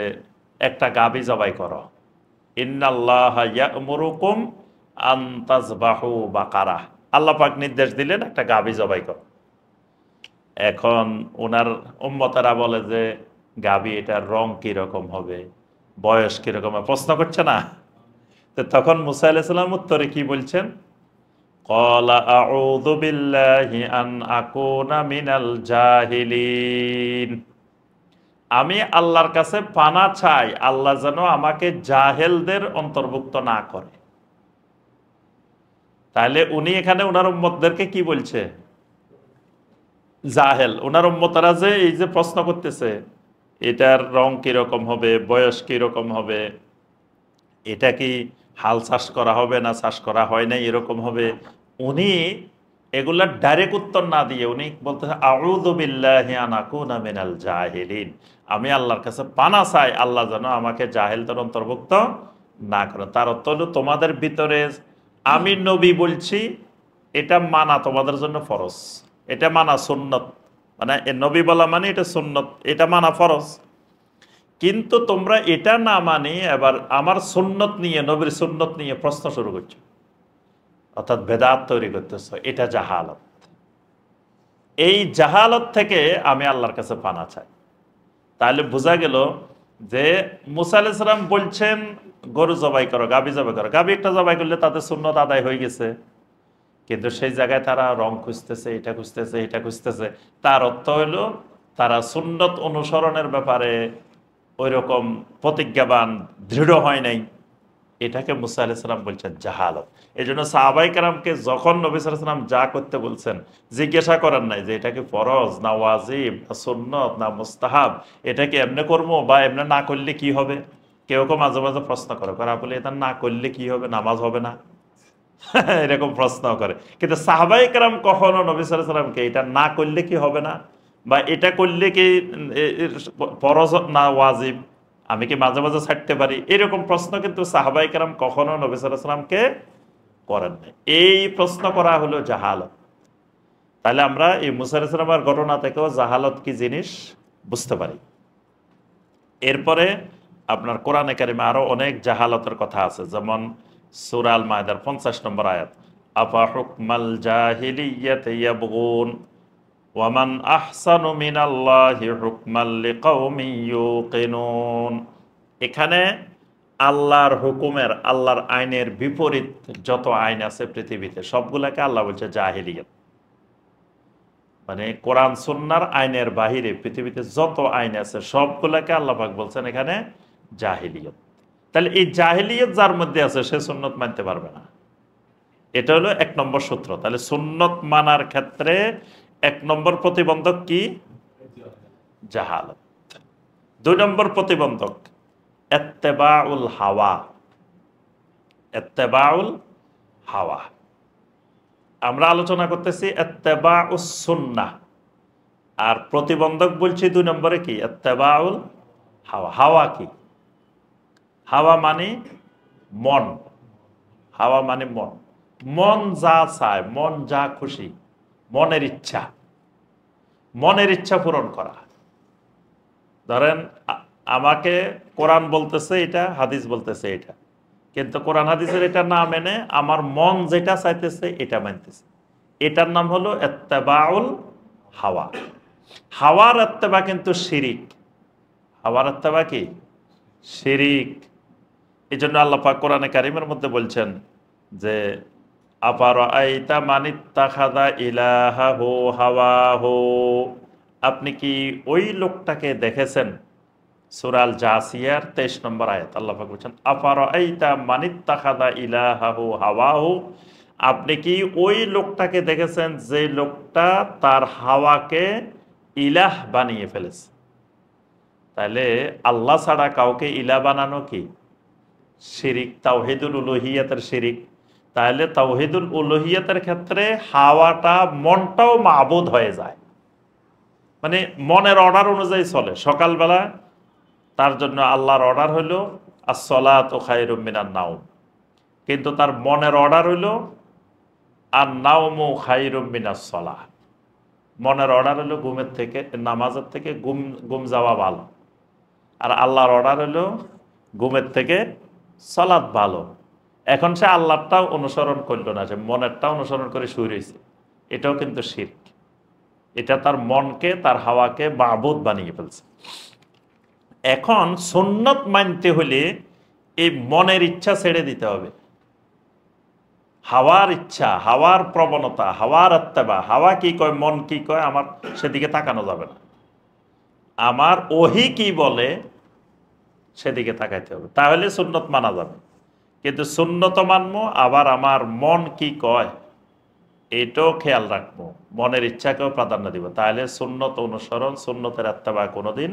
একটা গাভী জবাই করো, ইন্নাল্লাহা ইয়া'মুরুকুম আন তাযবাহু বাকারা। আল্লাহ পাক নির্দেশ দিলেন একটা গাভী জবাই করো। এখন ওনার উম্মতেরা বলে যে গাভী, এটার রং কিরকম হবে, বয়স কিরকম হবে, প্রশ্ন করছে না? তো তখন মুসা আলাইহিস সালাম উত্তরে কি বলছেন? ক্বালা আউযু বিল্লাহি আন আকুনা মিনাল জাহিলিন। আমি আল্লাহর কাছে পানা চাই, আল্লাহ যেন আমাকে জাহেলদের অন্তর্ভুক্ত না করে। তাহলে উনি এখানে ওনার উম্মতদেরকে কি বলছে? জাহেল। ওনার উম্মতরা যে এই যে প্রশ্ন করতেছে এটার রং কিরকম হবে, বয়স কিরকম হবে, এটা কি হাল চাষ করা হবে না চাষ করা হয় না এরকম হবে, উনি এগুলার ডাইরেক্ট উত্তর না দিয়ে উনি বলতেছে আউযু বিল্লাহি আন আকুনা মিনাল জাহিলিন। আমি আল্লাহর কাছে পানা চাই, আল্লাহ যেন আমাকে জাহেলদের অন্তর্ভুক্ত না করে। তার অর্থ হলো তোমাদের ভিতরে আমি নবী বলছি, এটা মানা তোমাদের জন্য ফরজ, এটা মানা সুন্নত, মানে নবী বলা মানে এটা সুন্নত, এটা মানা ফরজ। কিন্তু তোমরা এটা না মানি এবার আমার সুন্নত নিয়ে, নবীর সুন্নত নিয়ে প্রশ্ন শুরু করছো, অর্থাৎ বেদাত তৈরি করতেছ, এটা জাহালত। এই জাহালত থেকে আমি আল্লাহর কাছে পানা চাই। তাহলে বোঝা গেল যে মুসা আলাইহিস সালাম বলছেন গরু জবাই করো, গাভী জবাই করো, গাভী একটা জবাই করলে তাদের সুন্নত আদায় হয়ে গেছে। কিন্তু সেই জায়গায় তারা রং খুঁজতেছে, এটা খুঁজতেছে, এটা খুঁজতেছে। তার অর্থ হইল তারা সুন্নত অনুসরণের ব্যাপারে ওই রকম প্রতিজ্ঞাবান, দৃঢ় হয় নাই। এটাকে মুসা আলাইহিস সালাম বলছেন জাহালত। এই জন্য সাহাবায়ে কেরামকে যখন নবী সাল্লাল্লাহু আলাইহি ওয়াসাল্লাম যা করতে বলছেন জিজ্ঞাসা করেন নাই যে এটা কি ফরজ না ওয়াজিব না সুন্নত না মুস্তাহাব, এটা কি এমনি করবো বা এমনি না করলে কি হবে। কেউ কেউ মাঝে মাঝে প্রশ্ন করে, বলে এটা না করলে কি হবে, নামাজ হবে না, এরকম প্রশ্ন করে। কিন্তু সাহাবায়ে কেরাম কখনো নবী সাল্লাল্লাহু আলাইহি ওয়াসাল্লামকে এটা না করলে কি হবে না, বা এটা করলে কি ফরজ না ওয়াজিব, আমি কি মাঝে মাঝে ছাড়তে পারি, এরকম প্রশ্ন কিন্তু সাহাবায়ে কেরাম কখনো নবী সাল্লাল্লাহু আলাইহি ওয়াসাল্লামকে করেন নাই। এই প্রশ্ন করা হলো জাহালত। তাহলে আমরা এই মুসা আলাইহিস সালামের ঘটনা থেকেও জাহালত কি জিনিস বুঝতে পারি। এরপরে আপনার কোরআনে কারিমে আরো অনেক জাহালতের কথা আছে, যেমন সূরা আল মায়েদার 50 নম্বর আয়াত, আফা হুকমাল জাহিলিয়াতি ইয়াবগুন ওয়া মান আহসানু মিনাল্লাহি হুকমান লিকাওমিন ইউকিনুন। এখানে আল্লাহর হুকুমের, আল্লাহর আইনের বিপরীত যত আইন আছে পৃথিবীতে সবগুলাকে আল্লাহ বলছে জাহিলিয়াত। মানে কোরআন সুন্নাহর আইনের বাহিরে পৃথিবীতে যত আইন আছে সবগুলাকে আল্লাহ পাক বলছেন এখানে জাহিলিয়াত। তাহলে এই জাহিলিয়াত যার মধ্যে আছে সে সুন্নত মানতে পারবে না। এটা হলো 1 নম্বর সূত্র। তাহলে সুন্নত মানার ক্ষেত্রে 1 নম্বর প্রতিবন্ধক কি? জাহালত। 2 নম্বর প্রতিবন্ধক ইত্তেবাউল হাওয়া। ইত্তেবাউল হাওয়া আমরা আলোচনা করতেছি ইত্তেবাউস সুন্নাহ, আর প্রতিবন্ধক বলছি 2 নম্বরে কি? ইত্তেবাউল হাওয়া। হাওয়া কি? হাওয়া মানে মন। হাওয়া মানে মন। মন যা চায়, মন যা খুশি, মনের ইচ্ছা, মনের ইচ্ছা পূরণ করা। ধরেন আমাকে কোরআন বলতেছে এটা, হাদিস বলতেছে এটা, কিন্তু কোরআন হাদিসের এটা না মেনে আমার মন যেটা চাইতেছে এটা মানতেছে। এটার নাম হলো ইত্তেবাউল হাওয়া। হাওয়ার ইত্তেবা কিন্তু শিরিক। হাওয়ার ইত্তেবা কি? শিরিক। এই জন্য আল্লাহ পাক কোরআনে কারিমের মধ্যে বলছেন যে আফারাআইতা মানিত্তাখাযা ইলাহাহু হাওয়াহু, আপনি কি ওই লোকটাকে দেখেছেন? সূরা আল জাসিয়ার 23 নম্বর আয়াত আল্লাহ পাক বলছেন আফারাআইতা মানিত্তাখাযা ইলাহাহু হাওয়াহু, আপনি কি ওই লোকটাকে দেখেছেন যে লোকটা তার হাওয়াকে ইলাহ বানিয়ে ফেলেছে? তাহলে আল্লাহ ছাড়া কাউকে ইলাহ বানানো কি? শিরিক, তাওহীদুল উলুহিয়াতের শিরিক। তাহলে তাওহীদুল উলুহিয়াতের ক্ষেত্রে হাওয়াটা, মনটাও মাবুদ হয়ে যায়, মানে মনের অর্ডার অনুযায়ী চলে। সকালবেলা তার জন্য আল্লাহর অর্ডার হইল আস-সালাতু খায়রুম মিনান নাওম, কিন্তু তার মনের অর্ডার হইল আন-নাওমু খায়রুম মিনাস সালাহ। মনের অর্ডার হইল ঘুমের থেকে, নামাজের থেকে ঘুম যাওয়া ভালো। আর আল্লাহর অর্ডার হইল ঘুমের থেকে সালাত ভালো। এখন সে আল্লাহটাও অনুসরণ করলো না, সে মনেরটা অনুসরণ করে শুয়ে রয়েছে। এটাও কিন্তু শিরক। এটা তার মনকে, তার হাওয়াকে মাবুদ বানিয়ে ফেলছে। এখন সুন্নত মানতে হলে এই মনের ইচ্ছা ছেড়ে দিতে হবে। হাওয়ার ইচ্ছা, হাওয়ার প্রবণতা, হাওয়ার ইত্তেবা, হাওয়া কি কয়, মন কি কয়, আমার সেদিকে তাকানো যাবে না। আমার ওহী কি বলে সেদিকে তাকাইতে হবে, তাহলে সুন্নত মানা যাবে। কিন্তু সুন্নত মানবো, আবার আমার মন কি কয় এটাও খেয়াল রাখবো, মনের ইচ্ছাকেও প্রাধান্য দিব, তাহলে সুন্নত অনুসরণ, সুন্নতের ইত্তেবা কোনোদিন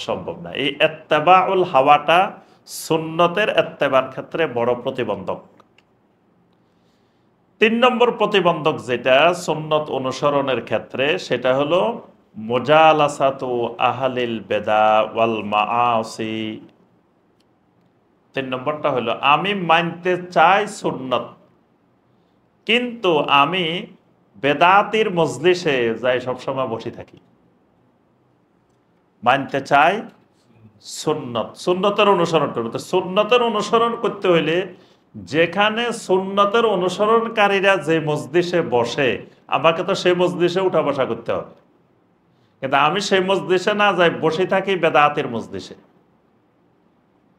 সম্ভব না। এই ইত্তেবাউল হাওয়াটা সুন্নতের ইত্তেবার ক্ষেত্রে বড় প্রতিবন্ধক। 3 নম্বর প্রতিবন্ধক যেটা সুন্নত অনুসরণের ক্ষেত্রে, সেটা হলো মুজালাসাতু আহলিল বিদা ওয়াল মাআসি। 3 নম্বরটা হলো আমি মানতে চাই সুন্নত, কিন্তু আমি বেদাতির মজলিসে যাই সবসময় বসে থাকি। মানতে চাই সুন্নত, সুন্নতের অনুসরণ করবো। তো সুন্নতের অনুসরণ করতে হইলে যেখানে সুন্নতের অনুসরণকারীরা যে মজলিসে বসে, আমাকে তো সেই মজলিসে উঠা বসা করতে হবে। কিন্তু আমি সেই মজলিসে না যাই, বসে থাকি বেদাতির মজলিসে।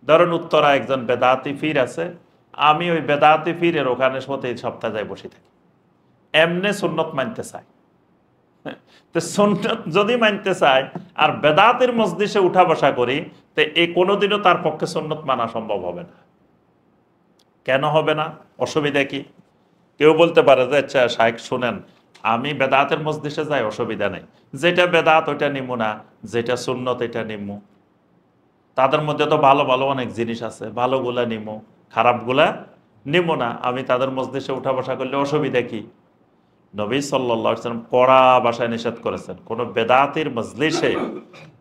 ধরেন উত্তরা একজন বেদাতি পীর আছে, আমি ওই বেদাতি পীরের ওখানে প্রতি সপ্তাহে যাই বসে থাকি। এমনে সুন্নত মানতে চাই। তো সুন্নত যদি মানতে চাই আর বেদাতের মজলিসে উঠা বসা করি, তো এই কোনোদিনও তার পক্ষে সুন্নত মানা সম্ভব হবে না। কেন হবে না? অসুবিধা কি? কেউ বলতে পারে যে আচ্ছা শাইখ শুনেন, আমি বেদাতের মজলিসে যাই, অসুবিধা নেই, যেটা বেদাত ওইটা নিমু না, যেটা সুন্নত এটা নিমু। তাদের মধ্যে তো ভালো ভালো অনেক জিনিস আছে, ভালোগুলা নিমু, খারাপগুলা নিমু না। আমি তাদের মজলিসে উঠা বসা করলে অসুবিধা কি? নবী সাল্লাল্লাহু আলাইহি ওয়াসাল্লাম কড়া ভাষায় নিষেধ করেছেন, কোনো বেদাতির মজলিসে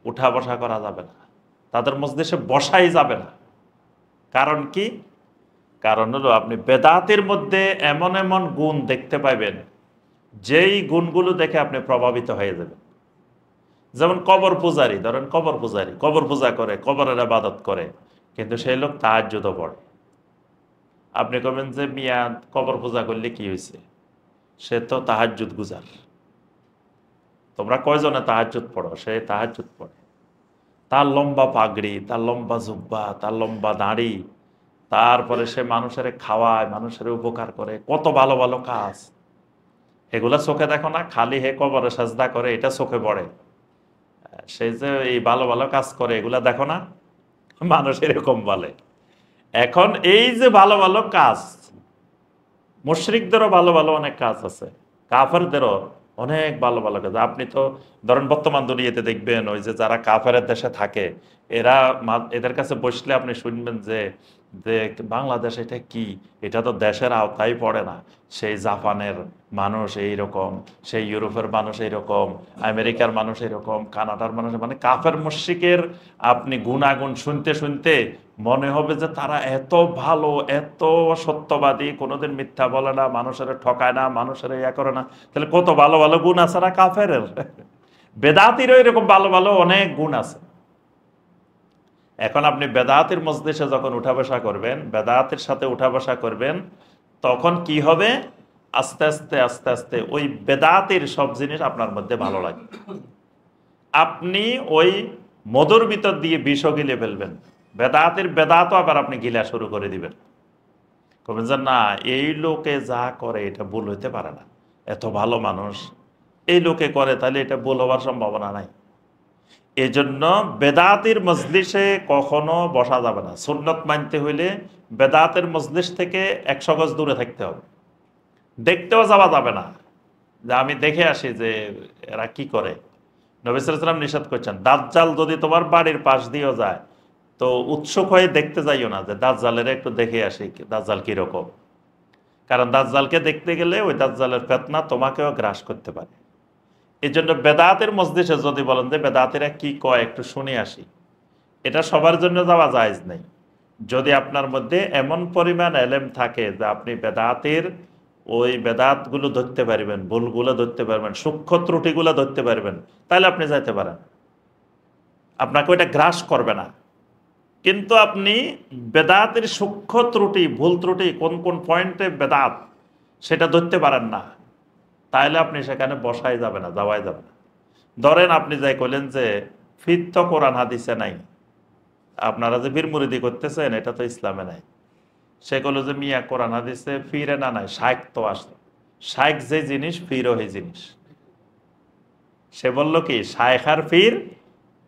উঠা বসা করা যাবে না, তাদের মজলিসে বসাই যাবে না। কারণ কি? কারণ হলো আপনি বেদাতির মধ্যে এমন এমন গুণ দেখতে পাইবেন, যেই গুণগুলো দেখে আপনি প্রভাবিত হয়ে যাবেন। যেমন কবর পূজারী, ধরেন কবর পূজারী কবর পূজা করে, কবরের ইবাদত করে, কিন্তু সেই লোক তাহাজ্জুদও পড়ে। আপনি কবেন যে মিয়া কবর পূজা করলে কি হয়েছে, সে তো তাহাজ্জুদ গুজার। তোমরা কয়জনে তাহাজ্জুদ পড়ো? সে তাহাজ্জুদ পড়ে। তার লম্বা পাগড়ি, তার লম্বা জুব্বা, তার লম্বা দাড়ি, তারপরে সে মানুষের খাওয়ায়, মানুষের উপকার করে, কত ভালো ভালো কাজ, এগুলা চোখে দেখো না? খালি হে কবরে সাজদা করে, এটা চোখে পড়ে। সে যে এই ভালো ভালো কাজ করে, এগুলা দেখো না? মানুষ এরকম বলে। এখন এই যে ভালো ভালো কাজ, মুশরিকদেরও ভালো ভালো অনেক কাজ আছে, কাফেরদেরও অনেক ভালো ভালো কাজ। আপনি তো ধরেন বর্তমান দুনিয়াতে দেখবেন, ওই যে যারা কাফেরের দেশে থাকে, এরা এদের কাছে বসলে আপনি শুনবেন যে যে বাংলাদেশ এটা কি, এটা তো দেশের আওতায় পড়ে না। সেই জাপানের মানুষ এইরকম, সেই ইউরোপের মানুষ এইরকম, আমেরিকার মানুষ এইরকম, কানাডার মানুষ, মানে কাফের মুশরিকের আপনি গুণাগুণ শুনতে শুনতে মনে হবে যে তারা এত ভালো, এত সত্যবাদী, কোনোদিন মিথ্যা বলে না, মানুষের ঠকায় না, মানুষের ইয়া করে না। তাহলে কত ভালো ভালো গুণ আছে না কাফের? বেদাতিরও এরকম ভালো ভালো অনেক গুণ আছে। এখন আপনি বেদাতের মজলিসে যখন উঠা বসা করবেন, বেদাতের সাথে উঠা বসা করবেন, তখন কি হবে? আস্তে আস্তে আস্তে আস্তে ওই বেদাতের সব জিনিস আপনার মধ্যে ভালো লাগে। আপনি ওই মধুর ভিতর দিয়ে বিষও গিলে ফেলবেন, বেদাতের বেদাতও আবার আপনি গিলা শুরু করে দিবেন। কবেন যে না, এই লোকে যা করে এটা ভুল হইতে পারে না, এত ভালো মানুষ, এই লোকে করে, তাহলে এটা ভুল হওয়ার সম্ভাবনা নাই। এই জন্য বেদাতের মজলিসে কখনো বসা যাবে না। সুন্নত মানতে হইলে বেদাতের মজলিস থেকে 100 গজ দূরে থাকতে হবে। দেখতেও যাওয়া যাবে না, যে আমি দেখে আসি যে এরা কি করে। নবী সাল্লাল্লাহু আলাইহি ওয়াসাল্লাম নিষেধ করছেন, দাজ্জাল যদি তোমার বাড়ির পাশ দিয়েও যায় তো উৎসুক হয়ে দেখতে যাইও না, যে দাজ্জালের একটু দেখে আসি দাজ্জাল কিরকম। কারণ দাজ্জালকে দেখতে গেলে ওই দাজ্জালের ফিতনা তোমাকেও গ্রাস করতে পারে। এই জন্য বেদাতের মজলিসে যদি বলেন যে বেদাতিরা কি কয় একটু শুনে আসি, এটা সবার জন্য যাওয়া জায়েজ নেই। যদি আপনার মধ্যে এমন পরিমাণ এলেম থাকে যে আপনি বেদাতের ওই বেদাতগুলো ধরতে পারবেন, ভুলগুলো ধরতে পারবেন, সূক্ষ্ম ত্রুটিগুলো ধরতে পারবেন, তাহলে আপনি যাইতে পারেন, আপনাকে ওইটা গ্রাস করবে না। কিন্তু আপনি বেদাতের সূক্ষ্ম ত্রুটি, ভুল ত্রুটি, কোন কোন পয়েন্টে বেদাত, সেটা ধরতে পারেন না, তাহলে আপনি সেখানে বসাই যাবে না, যাওয়াই যাবে না। ধরেন আপনি যাই কইলেন যে ফির তো কোরআন হাদিসে নাই, আপনারা যে বীর মুরিদি করতেছেন এটা তো ইসলামে নাই। সে বললো যে মিয়া কোরআন হাদিসে ফিরে না নাই, শাইখ তো আসলো, শাইখ যে জিনিস ফিরও এই জিনিস। সে বলল কি শাইখ আর ফির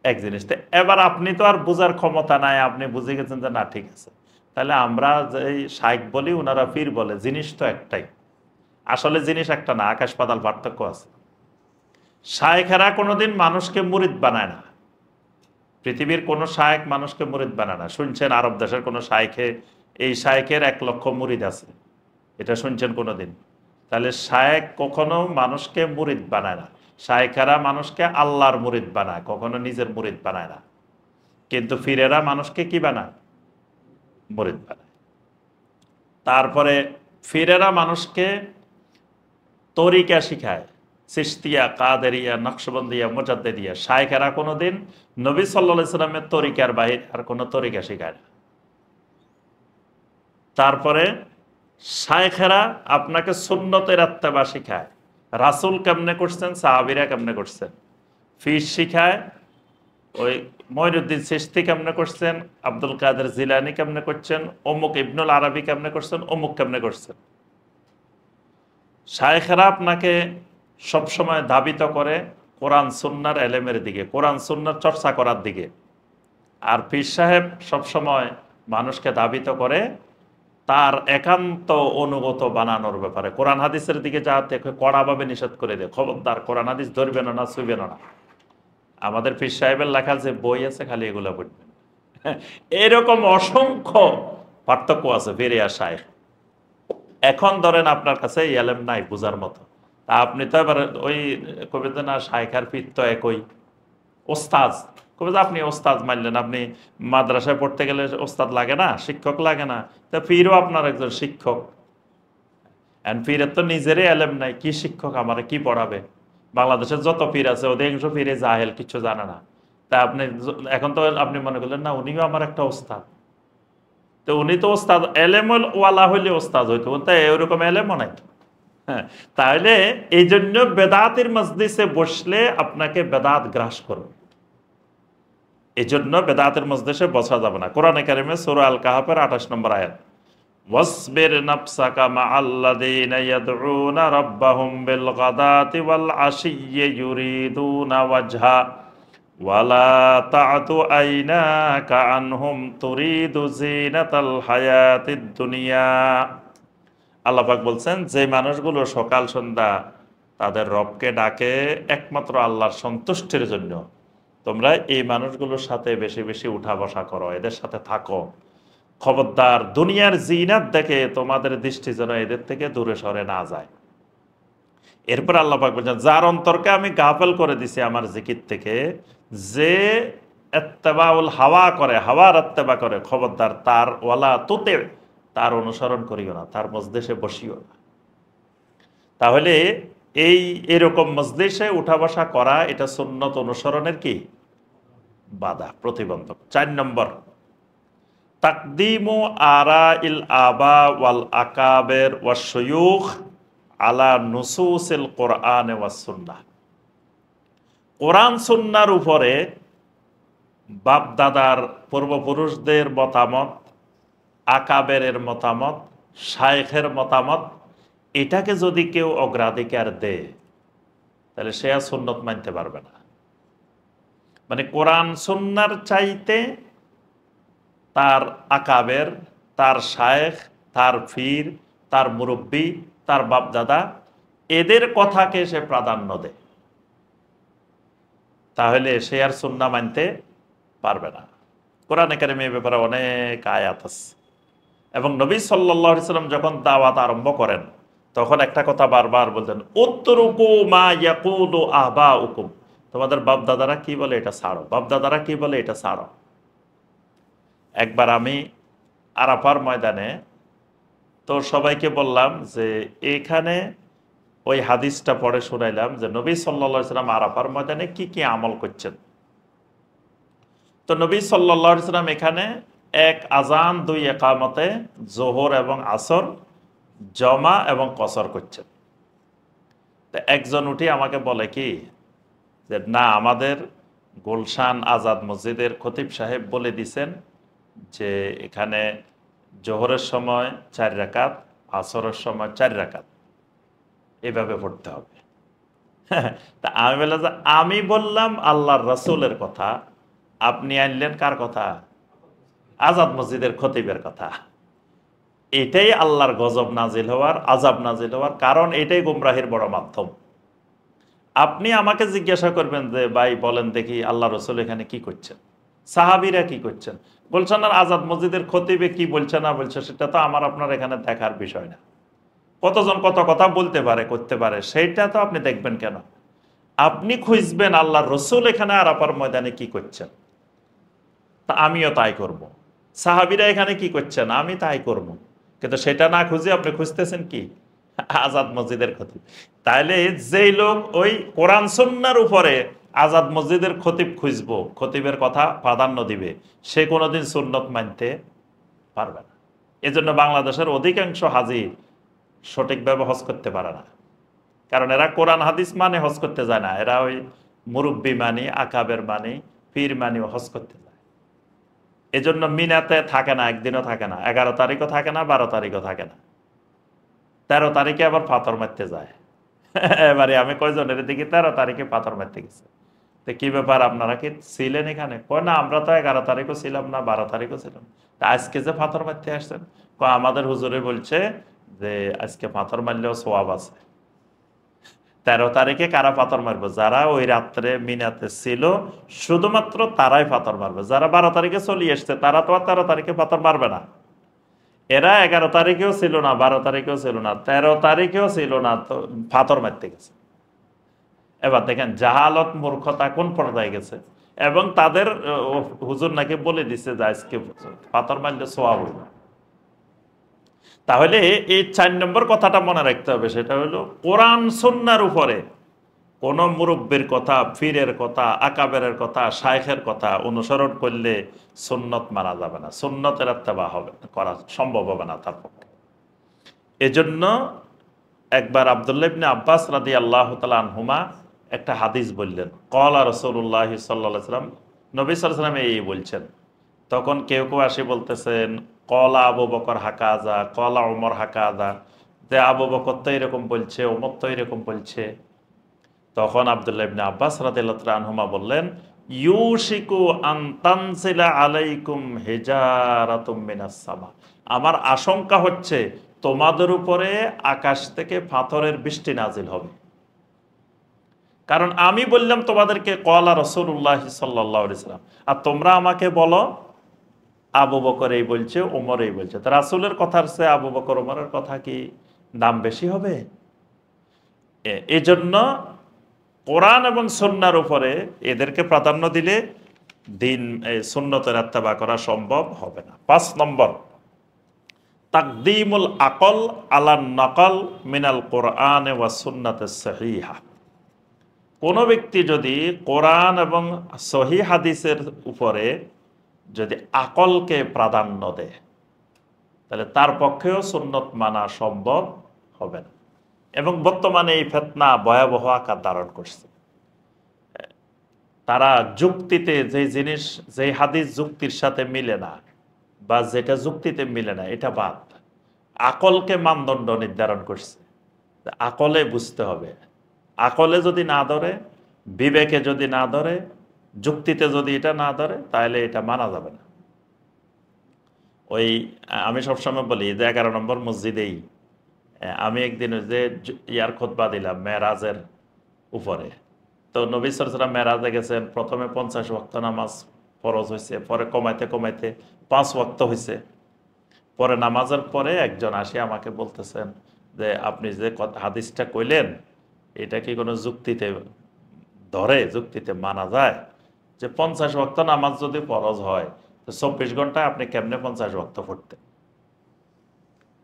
এক জিনিস। তো এবার আপনি তো আর বোঝার ক্ষমতা নাই, আপনি বুঝে গেছেন যে না ঠিক আছে, তাহলে আমরা যে শাইখ বলি ওনারা ফির বলে, জিনিস তো একটাই। আসলে জিনিস একটা না, আকাশ পাতাল পার্থক্য আছে। শাইখেরা কোনোদিন মানুষকে মুরিদ বানায় না, পৃথিবীর কোনো শায়েখ মানুষকে মুরিদ বানায় না। শুনছেন আরব দেশের কোনো শায়েখে এই শায়েখের 1 লক্ষ মুরিদ আছে, এটা শুনছেন কোনোদিন? তাহলে শায়েখ কখনো মানুষকে মুরিদ বানায় না। শায়েখেরা মানুষকে আল্লাহর মুরিদ বানায়, কখনো নিজের মুরিদ বানায় না। কিন্তু ফিরেরা মানুষকে কি বানায়? মুরিদ বানায়। তারপরে ফিরেরা মানুষকে তরিকা শিখায়, চিশতিয়া, কাদেরিয়া, নকশবন্দিয়া, মুজাদ্দিদিয়া। শায়েখেরা কোনোদিন নবী সাল্লাল্লাহু আলাইহি সাল্লামের তরিকার বাহির আর কোনো তরিকা শিখায় না। তারপরে শায়েখেরা আপনাকে সুন্নতের ইত্তেবা শিখায়, রাসূল কেমনে করছেন, সাহাবীরা কেমনে করছেন। ফির শিখায় ওই মঈনুদ্দিন চিশতি কেমনে করছেন, আব্দুল কাদের জিলানী কেমনে করছেন, অমুক ইবনুল আরবি কেমনে করছেন, অমুক কেমনে করছেন। শায়েখেরা আপনাকে সবসময় ধাবিত করে কোরআন সুন্নাহর এলেমের দিকে, কোরআন সুন্নাহর চর্চা করার দিকে। আর পীর সাহেব সবসময় মানুষকে ধাবিত করে তার একান্ত অনুগত বানানোর ব্যাপারে, কোরআন হাদিসের দিকে যাতে কড়াভাবে নিষেধ করে দেয়, খবরদার কোরআন হাদিস ধরবেন না, ছুঁবেন না। আমাদের পীর সাহেবের লেখা যে বই আছে খালি এগুলো পড়বেন। এরকম অসংখ্য পার্থক্য আছে ফিরে আর শায়েখ। এখন ধরেন আপনার কাছে এলেম নাই বুঝার মতো, তা আপনি তো এবার ওই কবি না শায়েখ আর পীর তো একই, ওস্তাজ কবি আপনি ওস্তাদ মানলেন, আপনি মাদ্রাসায় পড়তে গেলে ওস্তাদ লাগে না, শিক্ষক লাগে না, তা পীরও আপনার একজন শিক্ষক। পীরের তো নিজেরই এলেম নাই, কি শিক্ষক আমার কি পড়াবে। বাংলাদেশের যত পীর আছে অধিকাংশ পীরে জাহেল, কিছু জানে না। তা আপনি এখন তো আপনি মনে করলেন না উনিও আমার একটা ওস্তাদ, তো উনি তো ওস্তাদ, এলেম ওয়ালা হইলে ওস্তাদ হইতো, তাই ওরকম এলেমও নাই। হ্যাঁ, তাহলে এই জন্য বেদাতের মজলিসে বসলে আপনাকে বেদাত গ্রাস করবে। এই জন্য বেদাতের মজলিসে বসা যাবে না। কোরআনে কারিমে সূরা আল কাহাফের 28 নম্বর আয়াত, ওয়াসবির নাফসাকা মাআল্লাযীনা ইয়াদউনা রাব্বাহুম বিল গাদাতি ওয়াল আশিয়্যি ইউরিদুনা ওয়াজহা ওয়ালা তা'তু আইনাকা আনহুম তুরিদু যিনাতাল হায়াতিদ দুনিয়া। আল্লাহ পাক বলছেন, যে মানুষগুলো সকাল সন্ধ্যা তাদের রবকে ডাকে একমাত্র আল্লাহর সন্তুষ্টির জন্য, তোমরা এই মানুষগুলোর সাথে বেশি বেশি উঠা বসা করো, এদের সাথে থাকো। খবরদার দুনিয়ার জিনাত দেখে তোমাদের দৃষ্টি যেন এদের থেকে দূরে সরে না যায়। এরপর আল্লাহ পাক বলছেন, যার অন্তরকে আমি গাফেল করে দিছি আমার জিকির থেকে, যে ইত্তেবাউল হাওয়া করে, হাওয়ার ইত্তেবা করে, খবরদার তার ওয়ালা তুতে, তার অনুসরণ করিও না, তার মজলিসে বসিও না। তাহলে এরকম মজলিসে উঠা বসা করা এটা সুন্নত অনুসরণের কি বাধা, প্রতিবন্ধক। 4 নম্বর, তাকদিমু আরা ইল আবা ওয়াল আকাবের ওয়াশ শুয়ুখ আলা নুসুসিল কোরআন ওয়াস সুন্নাহ, কোরআন সুন্নাহর উপরে বাপ দাদার পূর্বপুরুষদের মতামত, আকাবেরের মতামত, শায়েখের মতামত, এটাকে যদি কেউ অগ্রাধিকার দেয় তাহলে সে আর সুন্নত মানতে পারবে না। মানে কোরআন সুন্নাহর চাইতে তার আকাবের, তার শায়েখ, তার পীর, তার মুরব্বী, তার বাপ দাদা, এদের কথাকে সে প্রাধান্য দেয়, তাহলে সে আর সুন্নাহ মানতে পারবে না। কোরআনে কারিমে এই ব্যাপারে অনেক আয়াত আছে। এবং নবী সাল্লাল্লাহু আলাইহি সাল্লাম যখন দাওয়াত আরম্ভ করেন তখন একটা কথা বারবার বলতেন, উতরুকু মা ইয়াকুলু আবাউকুম, তোমাদের বাপ দাদারা কি বলে এটা ছাড়ো, বাপ দাদারা কি বলে এটা ছাড়ো। একবার আমি আরাফার ময়দানে তো সবাইকে বললাম যে এখানে ওই হাদিসটা পড়ে শুনাইলাম যে নবী সাল্লাল্লাহু আলাইহি সাল্লাম আরাফার ময়দানে কি কি আমল করছেন। তো নবী সাল্লাল্লাহু আলাইহি সাল্লাম এখানে এক আজান, দুই একামতে জোহর এবং আসর জমা এবং কসর করছেন। তো একজন উঠে আমাকে বলে কি যে না, আমাদের গুলশান আজাদ মসজিদের খতিব সাহেব বলে দিছেন যে এখানে জোহরের সময় 4 রাকাত, আসরের সময় 4 রাকাত, এভাবে পড়তে হবে। তা আমি বললাম যে আমি বললাম আল্লাহর রাসূলের কথা, আপনি আনলেন কার কথা? আজাদ মসজিদের খতিবের কথা। এটাই আল্লাহর গজব নাজিল হওয়ার, আজাব নাজিল হওয়ার কারণ, এটাই গুমরাহির বড় মাধ্যম। আপনি আমাকে জিজ্ঞাসা করবেন যে ভাই বলেন দেখি আল্লাহ রসুল এখানে কি করছেন, সাহাবীরা কি করছেন, বলছেন আর আজাদ মসজিদের খতিবে কি বলছে না বলছে সেটা তো আমার আপনার এখানে দেখার বিষয় না। কতজন কত কথা বলতে পারে, করতে পারে, সেইটা তো আপনি দেখবেন কেন? আপনি খুঁজবেন আল্লাহর রসুল এখানে আরাফার ময়দানে কি করছেন, তা আমিও তাই করব। সাহাবীরা এখানে কি করছেন আমি তাই করব। কিন্তু সেটা না খুঁজে আপনি খুঁজতেছেন কি? আজাদ মসজিদের খতিব। তাইলে যেই লোক ওই কোরআন সুন্নাহর উপরে আজাদ মসজিদের খতিব খুঁজবো, খতিবের কথা প্রাধান্য দিবে, সে কোনোদিন সুন্নত মানতে পারবে না। এজন্য বাংলাদেশের অধিকাংশ হাজি সঠিকভাবে হজ করতে পারে না, কারণ এরা কোরআন হাদিস মানে হজ করতে যায় না, এরা ওই মুরব্বী মানি, আকাবের মানি, পীর মানি হজ করতে যায়। এজন্য মিনাতে থাকে না, একদিনও থাকে না, 11 তারিখও থাকে না, 12 তারিখও থাকে না, 13 তারিখে আবার পাথর মারতে যায়। এবারে আমি কয়জনের দিকে 13 তারিখে পাথর মারতে গেছে। তো কি ব্যাপার, আপনারা কি ছিলেন এখানে? কয় না, আমরা তো 11 তারিখও ছিলাম না, 12 তারিখও ছিলাম। তা আজকে যে পাথর মারতে আসছেন? কয় আমাদের হুজুরে বলছে যে আজকে পাথর মারলেও সওয়াব আছে। 13 তারিখে কারা পাথর মারবে? যারা ওই রাত্রে মিনাতে ছিল শুধুমাত্র তারাই পাথর মারবে। যারা 12 তারিখে চলে এসছে তারা তো আর 13 তারিখে পাথর মারবে না। এরা 11 তারিখেও ছিল না, 12 তারিখেও ছিল না, 13 তারিখেও ছিল না, তো পাথর মারতে গেছে। এবার দেখেন জাহালত, মূর্খতা কোন পর্যায়ে গেছে। এবং তাদের হুজুর নাকি বলে দিছে যে আজকে পাথর মারলে সওয়াব হইবে। তাহলে এই 4 নম্বর কথাটা মনে রাখতে হবে, সেটা হলো কোরআন সুন্নাহর উপরে কোন মুরব্বির কথা, পীরের কথা, আকাবেরের কথা, শায়েখের কথা অনুসরণ করলে সুন্নত মানা যাবে না, সুন্নতের ইত্তেবা হবে করা সম্ভব হবে না তার পক্ষে। এজন্য একবার আব্দুল্লাহ ইবনে আব্বাস রাদিয়াল্লাহু তাআলা আনহুমা একটা হাদিস বললেন, ক্বালা রাসূলুল্লাহ সাল্লাল্লাহু আলাইহি ওয়াসাল্লাম, নবী সাল্লাল্লাহু আলাইহি ওয়াসাল্লাম এই বলছেন। তখন কেউ কেউ আসি বলতেছেন ক্বালা আবু বকর হাকাযা, ক্বালা ওমর হাকাযা, যে আবু বকর তো এরকম বলছে, ওমর তো এরকম বলছে। তখন আব্দুল্লাহ ইবনে আব্বাস রাদিয়াল্লাহু তাআলা আনহুমা বললেন, ইউশিকু আন তানজিলা আলাইকুম হিজারাতুম মিনাস সামা, আমার আশঙ্কা হচ্ছে তোমাদের উপরে আকাশ থেকে পাথরের বৃষ্টি নাজিল হবে। কারণ আমি বললাম তোমাদেরকে ক্বালা রাসূলুল্লাহ সাল্লাল্লাহু আলাইহি ওয়াসাল্লাম, আর তোমরা আমাকে বলো আবু বকর এই বলছে, ওমর এই বলছে। তো রাসূলের কথার চেয়ে আবু বকর ওমরের কথা কি দাম বেশি হবে? এজন্য কোরআন এবং সুন্নাহর উপরে এদেরকে প্রাধান্য দিলে দিন সুন্নতের ইত্তেবা করা সম্ভব হবে না। 5 নম্বর, তাকদীমুল আকল আলান নকল মিনাল কোরআন ওয়া সুন্নাতিস সহিহা। কোন ব্যক্তি যদি কোরআন এবং সহিহ হাদিসের উপরে যদি আকলকে প্রাধান্য দেয় তাহলে তার পক্ষেও সুন্নত মানা সম্ভব হবে না। এবং বর্তমানে এই ফিতনা ভয়াবহ আকার ধারণ করছে। তারা যুক্তিতে যে জিনিস, যে হাদিস যুক্তির সাথে মিলে না বা যেটা যুক্তিতে মিলে না এটা বাদ, আকলকে মানদণ্ড নির্ধারণ করছে। আকলে বুঝতে হবে, আকলে যদি না ধরে, বিবেকে যদি না ধরে, যুক্তিতে যদি এটা না ধরে, তাহলে এটা মানা যাবে না। ওই আমি সবসময় বলি যে 11 নম্বর মসজিদেই আমি একদিন ওই যে ইয়ার খুতবা দিলাম মেরাজের উপরে। তো নবী সাল্লাল্লাহু আলাইহি ওয়াসাল্লাম মেরাজে গেছেন, প্রথমে 50 ওয়াক্ত নামাজ ফরজ হয়েছে, পরে কমাইতে কমাইতে 5 ওয়াক্ত হয়েছে। পরে নামাজের পরে একজন আসি আমাকে বলতেছেন যে আপনি যে হাদিসটা কইলেন এটা কি কোনো যুক্তিতে ধরে, যুক্তিতে মানা যায়? যে 50 ওয়াক্ত নামাজ যদি ফরজ হয় তো 24 ঘন্টায় আপনি কেমনে 50 ওয়াক্ত পড়তেন?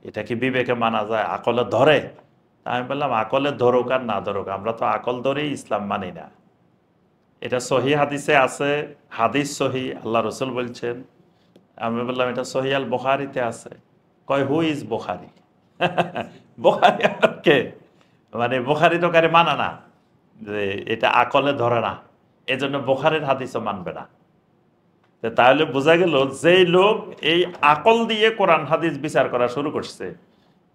এটা কি বিবেকে মানা যায়, আকলে ধরে? আমি বললাম আকলে ধরুক আর না ধরুক, আমরা তো আকল ধরেই ইসলাম মানি না। এটা সহি হাদিসে আছে, হাদিস সহি, আল্লাহ রসুল বলছেন। আমি বললাম এটা সহি আল বুখারীতে আছে। কয় হু ইজ বুখারী? বুখারী কে? মানে বুখারী তো কারে মানা না, যে এটা আকলে ধরে না, এজন্য বুখারীর হাদিসও মানবে না। তাহলে বোঝা গেল যেই লোক এই আকল দিয়ে কোরআন হাদিস বিচার করা শুরু করছে,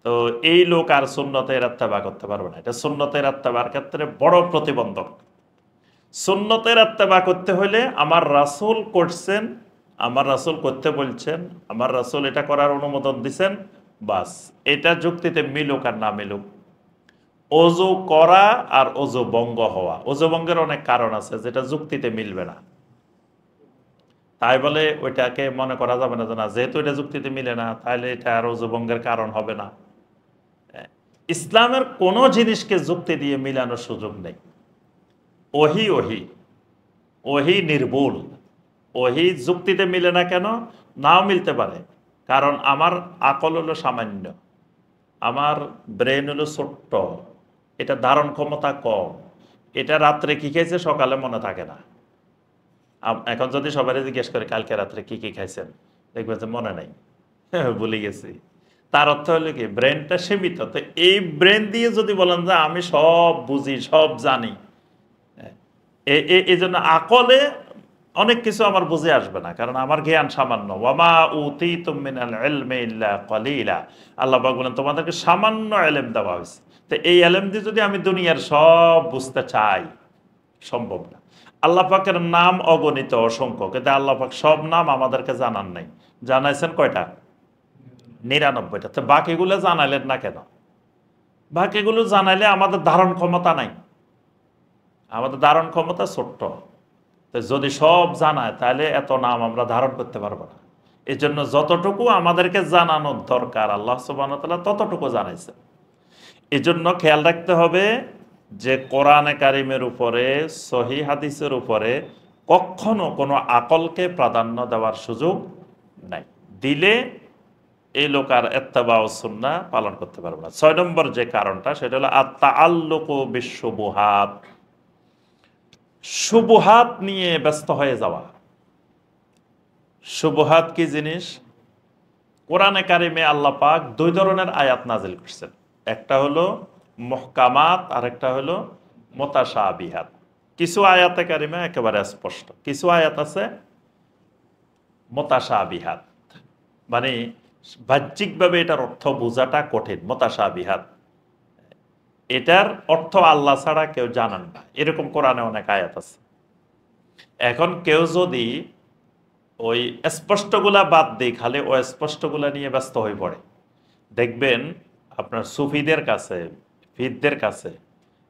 তো এই লোক আর সুন্নতের ইত্তেবা করতে পারবে না। এটা সুন্নতের ইত্তেবার ক্ষেত্রে বড় প্রতিবন্ধক। সুন্নতের ইত্তেবা করতে হলে আমার রাসূল করছেন, আমার রাসূল করতে বলছেন, আমার রাসূল এটা করার অনুমোদন দিছেন, বাস। এটা যুক্তিতে মিলুক আর না মিলুক। ওযু করা আর ওযু ভঙ্গ হওয়া, ওযু ভঙ্গের অনেক কারণ আছে যেটা যুক্তিতে মিলবে না, তাই বলে ওইটাকে মনে করা যাবে না যে না, যেহেতু এটা যুক্তিতে মিলে না তাহলে এটা আর ওযু ভঙ্গের কারণ হবে না। ইসলামের কোনো জিনিসকে যুক্তি দিয়ে মিলানোর সুযোগ নেই। ওহি ওহি ওহি নির্ভুল। ওহি যুক্তিতে মিলে না কেন? নাও মিলতে পারে, কারণ আমার আকল হলো সামান্য, আমার ব্রেন হলো ছোট্ট, এটা ধারণ ক্ষমতা কম, এটা রাত্রে কি খেয়েছে সকালে মনে থাকে না। এখন যদি সবাই জিজ্ঞেস করে কালকে রাত্রে কি কি খাইছেন, দেখবেন যে মনে নাই, ভুলে গেছি। তার অর্থ হলো কি, ব্রেনটা সীমিত। তো এই ব্রেন দিয়ে যদি বলেন যে আমি সব বুঝি, সব জানি, এই জন্য আকলে অনেক কিছু আমার বুঝে আসবে না, কারণ আমার জ্ঞান সামান্য। ওয়ামা উতীতুম মিনাল ইলমি ইল্লা কলিলা, আল্লাহ পাক বলেন তোমাদেরকে সামান্য ইলম দেওয়া হয়েছে। তো এই ইলম দিয়ে যদি আমি দুনিয়ার সব বুঝতে চাই, সম্ভব না। আল্লাহ পাকের নাম অগণিত, অসংখ্য, কিন্তু আল্লাহ পাক সব নাম আমাদেরকে জানান নাই। জানাইছেন কয়টা? 99টা। তো বাকিগুলো জানাইলেন না কেন? বাকিগুলো জানাইলে আমাদের ধারণ ক্ষমতা নাই, আমাদের ধারণ ক্ষমতা ছোট্ট। তো যদি সব জানায় তাহলে এত নাম আমরা ধারণ করতে পারবো না। এই জন্য যতটুকু আমাদেরকে জানানোর দরকার আল্লাহ সুবহানাহু ওয়া তাআলা ততটুকু জানাইছে। এই জন্য খেয়াল রাখতে হবে যে কোরআনে কারিমের উপরে, সহি হাদিসের উপরে কখনো কোনো আকলকে প্রাধান্য দেওয়ার সুযোগ নাই। দিলে এই লোক আর ইত্তেবা ও সুন্নাহ পালন করতে পারবে না। 6 নম্বর যে কারণটা সেটা হলো আত-তাআল্লুকু বিশ-শুবুহাত, শুবহাত নিয়ে ব্যস্ত হয়ে যাওয়া। শুবহাত কি জিনিস? কোরআনে কারিমে আল্লাহ পাক 2 ধরনের আয়াত নাজিল করছেন, একটা হলো মুহকামাত আর একটা হলো মুতাশাবিহাত। কিছু আয়াতে কারিমে একেবারে স্পষ্ট, কিছু আয়াত আছে মুতাশাবিহাত, মানে বাহ্যিকভাবে এটার অর্থ বোঝাটা কঠিন। মুতাশাবিহাত, এটার অর্থ আল্লাহ ছাড়া কেউ জানেন না, এরকম কোরআনে অনেক আয়াত আছে। এখন কেউ যদি ওই স্পষ্টগুলা বাদ দিয়ে খালি অস্পষ্টগুলা নিয়ে ব্যস্ত হয়ে পড়ে, দেখবেন আপনার সুফিদের কাছে, ফিদদের কাছে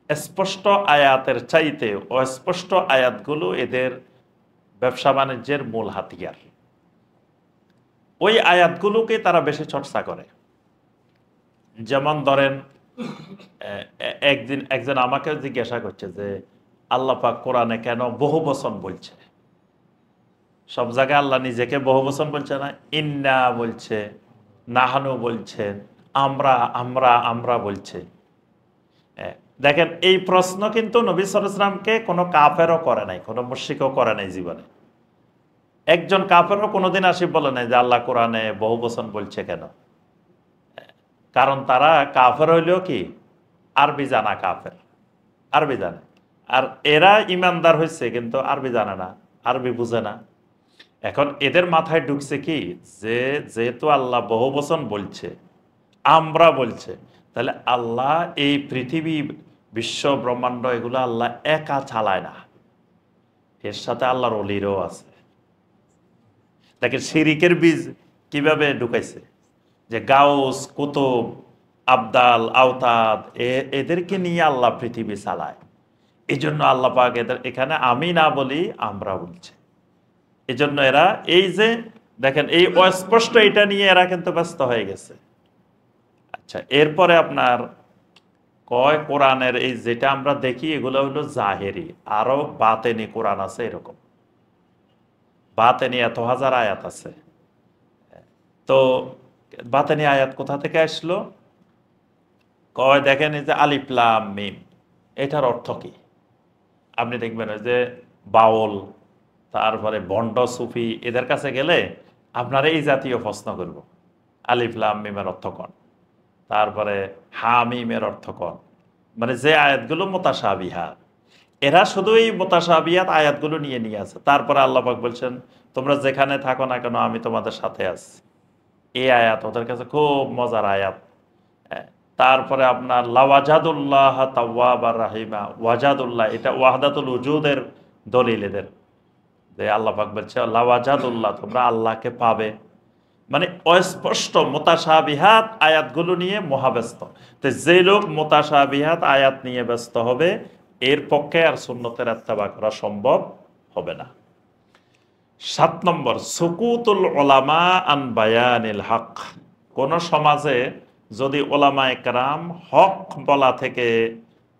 স্পষ্ট আয়াতের চাইতে অস্পষ্ট আয়াতগুলো এদের ব্যবসা বাণিজ্যের মূল হাতিয়ার। ওই আয়াতগুলোকে তারা বেশি চর্চা করে। যেমন ধরেন, একজন আমাকে জিজ্ঞাসা করছে যে আল্লাহ পাক কোরআনে কেন বহু বচন বলছে? সব জায়গায় আল্লাহ নিজেকে বহু বচন বলছে না? ইন্না বলছে, নাহানু বলছে, আমরা আমরা আমরা বলছে। দেখেন, এই প্রশ্ন কিন্তু নবী সাল্লাল্লাহু আলাইহি ওয়াসাল্লামকে কোনো কাফেরও করে নাই, কোনো মুশরিকও করে নাই জীবনে। একজন কাফেরও কোনোদিন আসি বলে নাই যে আল্লাহ কোরআনে বহু বচন বলছে কেন। কারণ তারা কাফের হইলেও কি আরবি জানা কাফের, আরবি জানে। আর এরা ইমানদার হয়েছে কিন্তু আরবি জানে না, আরবি বুঝে না। এখন এদের মাথায় ঢুকছে কি, যে যেহেতু আল্লাহ বহু বচন বলছে, আমরা বলছে, তাহলে আল্লাহ এই পৃথিবী, বিশ্ব ব্রহ্মাণ্ড, এগুলো আল্লাহ একা চালায় না, এর সাথে আল্লাহর অলিরও আছে। দেখেন শিরিকের বীজ কিভাবে ঢুকাইছে, যে গাউস, কুতুব, আবদাল, আওতাদ, এদেরকে নিয়ে আল্লাহ পৃথিবী চালায়। এই জন্য আল্লাহ পাক এদের এখানে আমি না বলি, আমরা বলছে। এই জন্য এরা এই যে দেখেন এই অস্পষ্ট এটা নিয়ে এরা কিন্তু ব্যস্ত হয়ে গেছে। আচ্ছা, এরপরে আপনার কয় কোরআনের এই যেটা আমরা দেখি এগুলো হলো জাহেরি, আরো বাতেনি কোরআন আছে। এরকম বাতেনি এত হাজার আয়াত আছে। তো বাতেনি আয়াত কোথা থেকে আসলো? কয় দেখেন এই যে আলিফ লাম মিম, এটার অর্থ কি? আপনি দেখবেন যে বাউল, তারপরে ভণ্ড সুফি, এদের কাছে গেলে আপনারা এই জাতীয় প্রশ্ন করব, আলিফ লাম মিমের অর্থ কোন, তারপরে হামিমের অর্থ কোন, মানে যে আয়াতগুলো মুতাশাবিহাত, এরা শুধু এই মুতাশাবিহাত আয়াতগুলো নিয়ে নিয়ে আছে। তারপরে আল্লাহ পাক বলছেন তোমরা যেখানে থাকো না কেন আমি তোমাদের সাথে আছি। এই আয়াত ওদের কাছে খুব মজার আয়াত। তারপরে আপনার লাওয়াজাদুল্লাহ তাওয়াবার রাহিমা, ওয়াজাদুল্লাহ, এটা ওয়াহদাতুল উজুদের দলিল এদের, যে আল্লাহ পাক বলছে লাওয়াজাদুল্লাহ, তোমরা আল্লাহকে পাবে। মানে অস্পষ্ট মুতাশাবিহাত আয়াতগুলো নিয়ে মহাব্যস্ত। তো যে লোক মুতাশাবিহাত আয়াত নিয়ে ব্যস্ত হবে, এর পক্ষে আর সুন্নতের ইত্তেবা করা সম্ভব হবে না। 7 নম্বর, সুকুতুল উলামা আন বায়ানিল হক। কোন সমাজে যদি ওলামায়ে কেরাম হক বলা থেকে,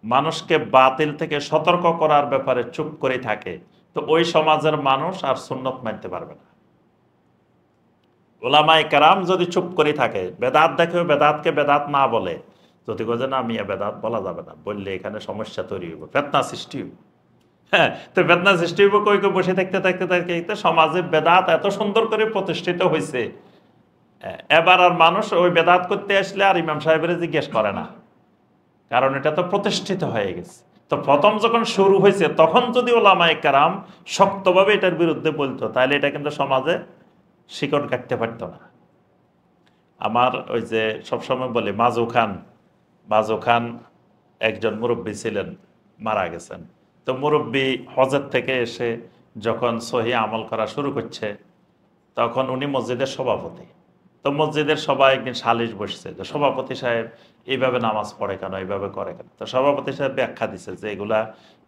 মানুষকে বাতিল থেকে সতর্ক করার ব্যাপারে চুপ করে থাকে, তো ওই সমাজের মানুষ আর সুন্নত মানতে পারবে না। ওলামায়ে কেরাম যদি চুপ করে থাকে, বেদাত দেখে বেদাতকে বেদাত না বলে, যদি বোঝে না মিয়া বেদাত বলা যাবে না, বললে এখানে সমস্যা তৈরি হইব, ফিতনা সৃষ্টি হইব। হ্যাঁ, তো ফিতনা সৃষ্টি হইব কই কই বসে থাকতে থাকতে থাকতে সমাজে বেদাত এত সুন্দর করে প্রতিষ্ঠিত হয়েছে, এবার আর মানুষ ওই বেদাত করতে আসলে আর ইমাম সাহেবের জিজ্ঞেস করে না, কারণ এটা তো প্রতিষ্ঠিত হয়ে গেছে। তো প্রথম যখন শুরু হয়েছে তখন যদি ওলামায়ে কেরাম শক্তভাবে এটার বিরুদ্ধে বলতো, তাহলে এটা কিন্তু সমাজে শিকড় কাটতে পারত না। আমার ওই যে সবসময় বলে মাজু খান একজন মুরব্বী ছিলেন, মারা গেছেন। তো মুরব্বী হজের থেকে এসে যখন সহি আমল করা শুরু করছে, তখন উনি মসজিদের সভাপতি। তো মসজিদের সবাই একদিন সালিশ বসছে যে সভাপতি সাহেব এইভাবে নামাজ পড়ে কেন, এইভাবে করে কেন। তো সভাপতি সাহেব ব্যাখ্যা দিচ্ছে যে এগুলা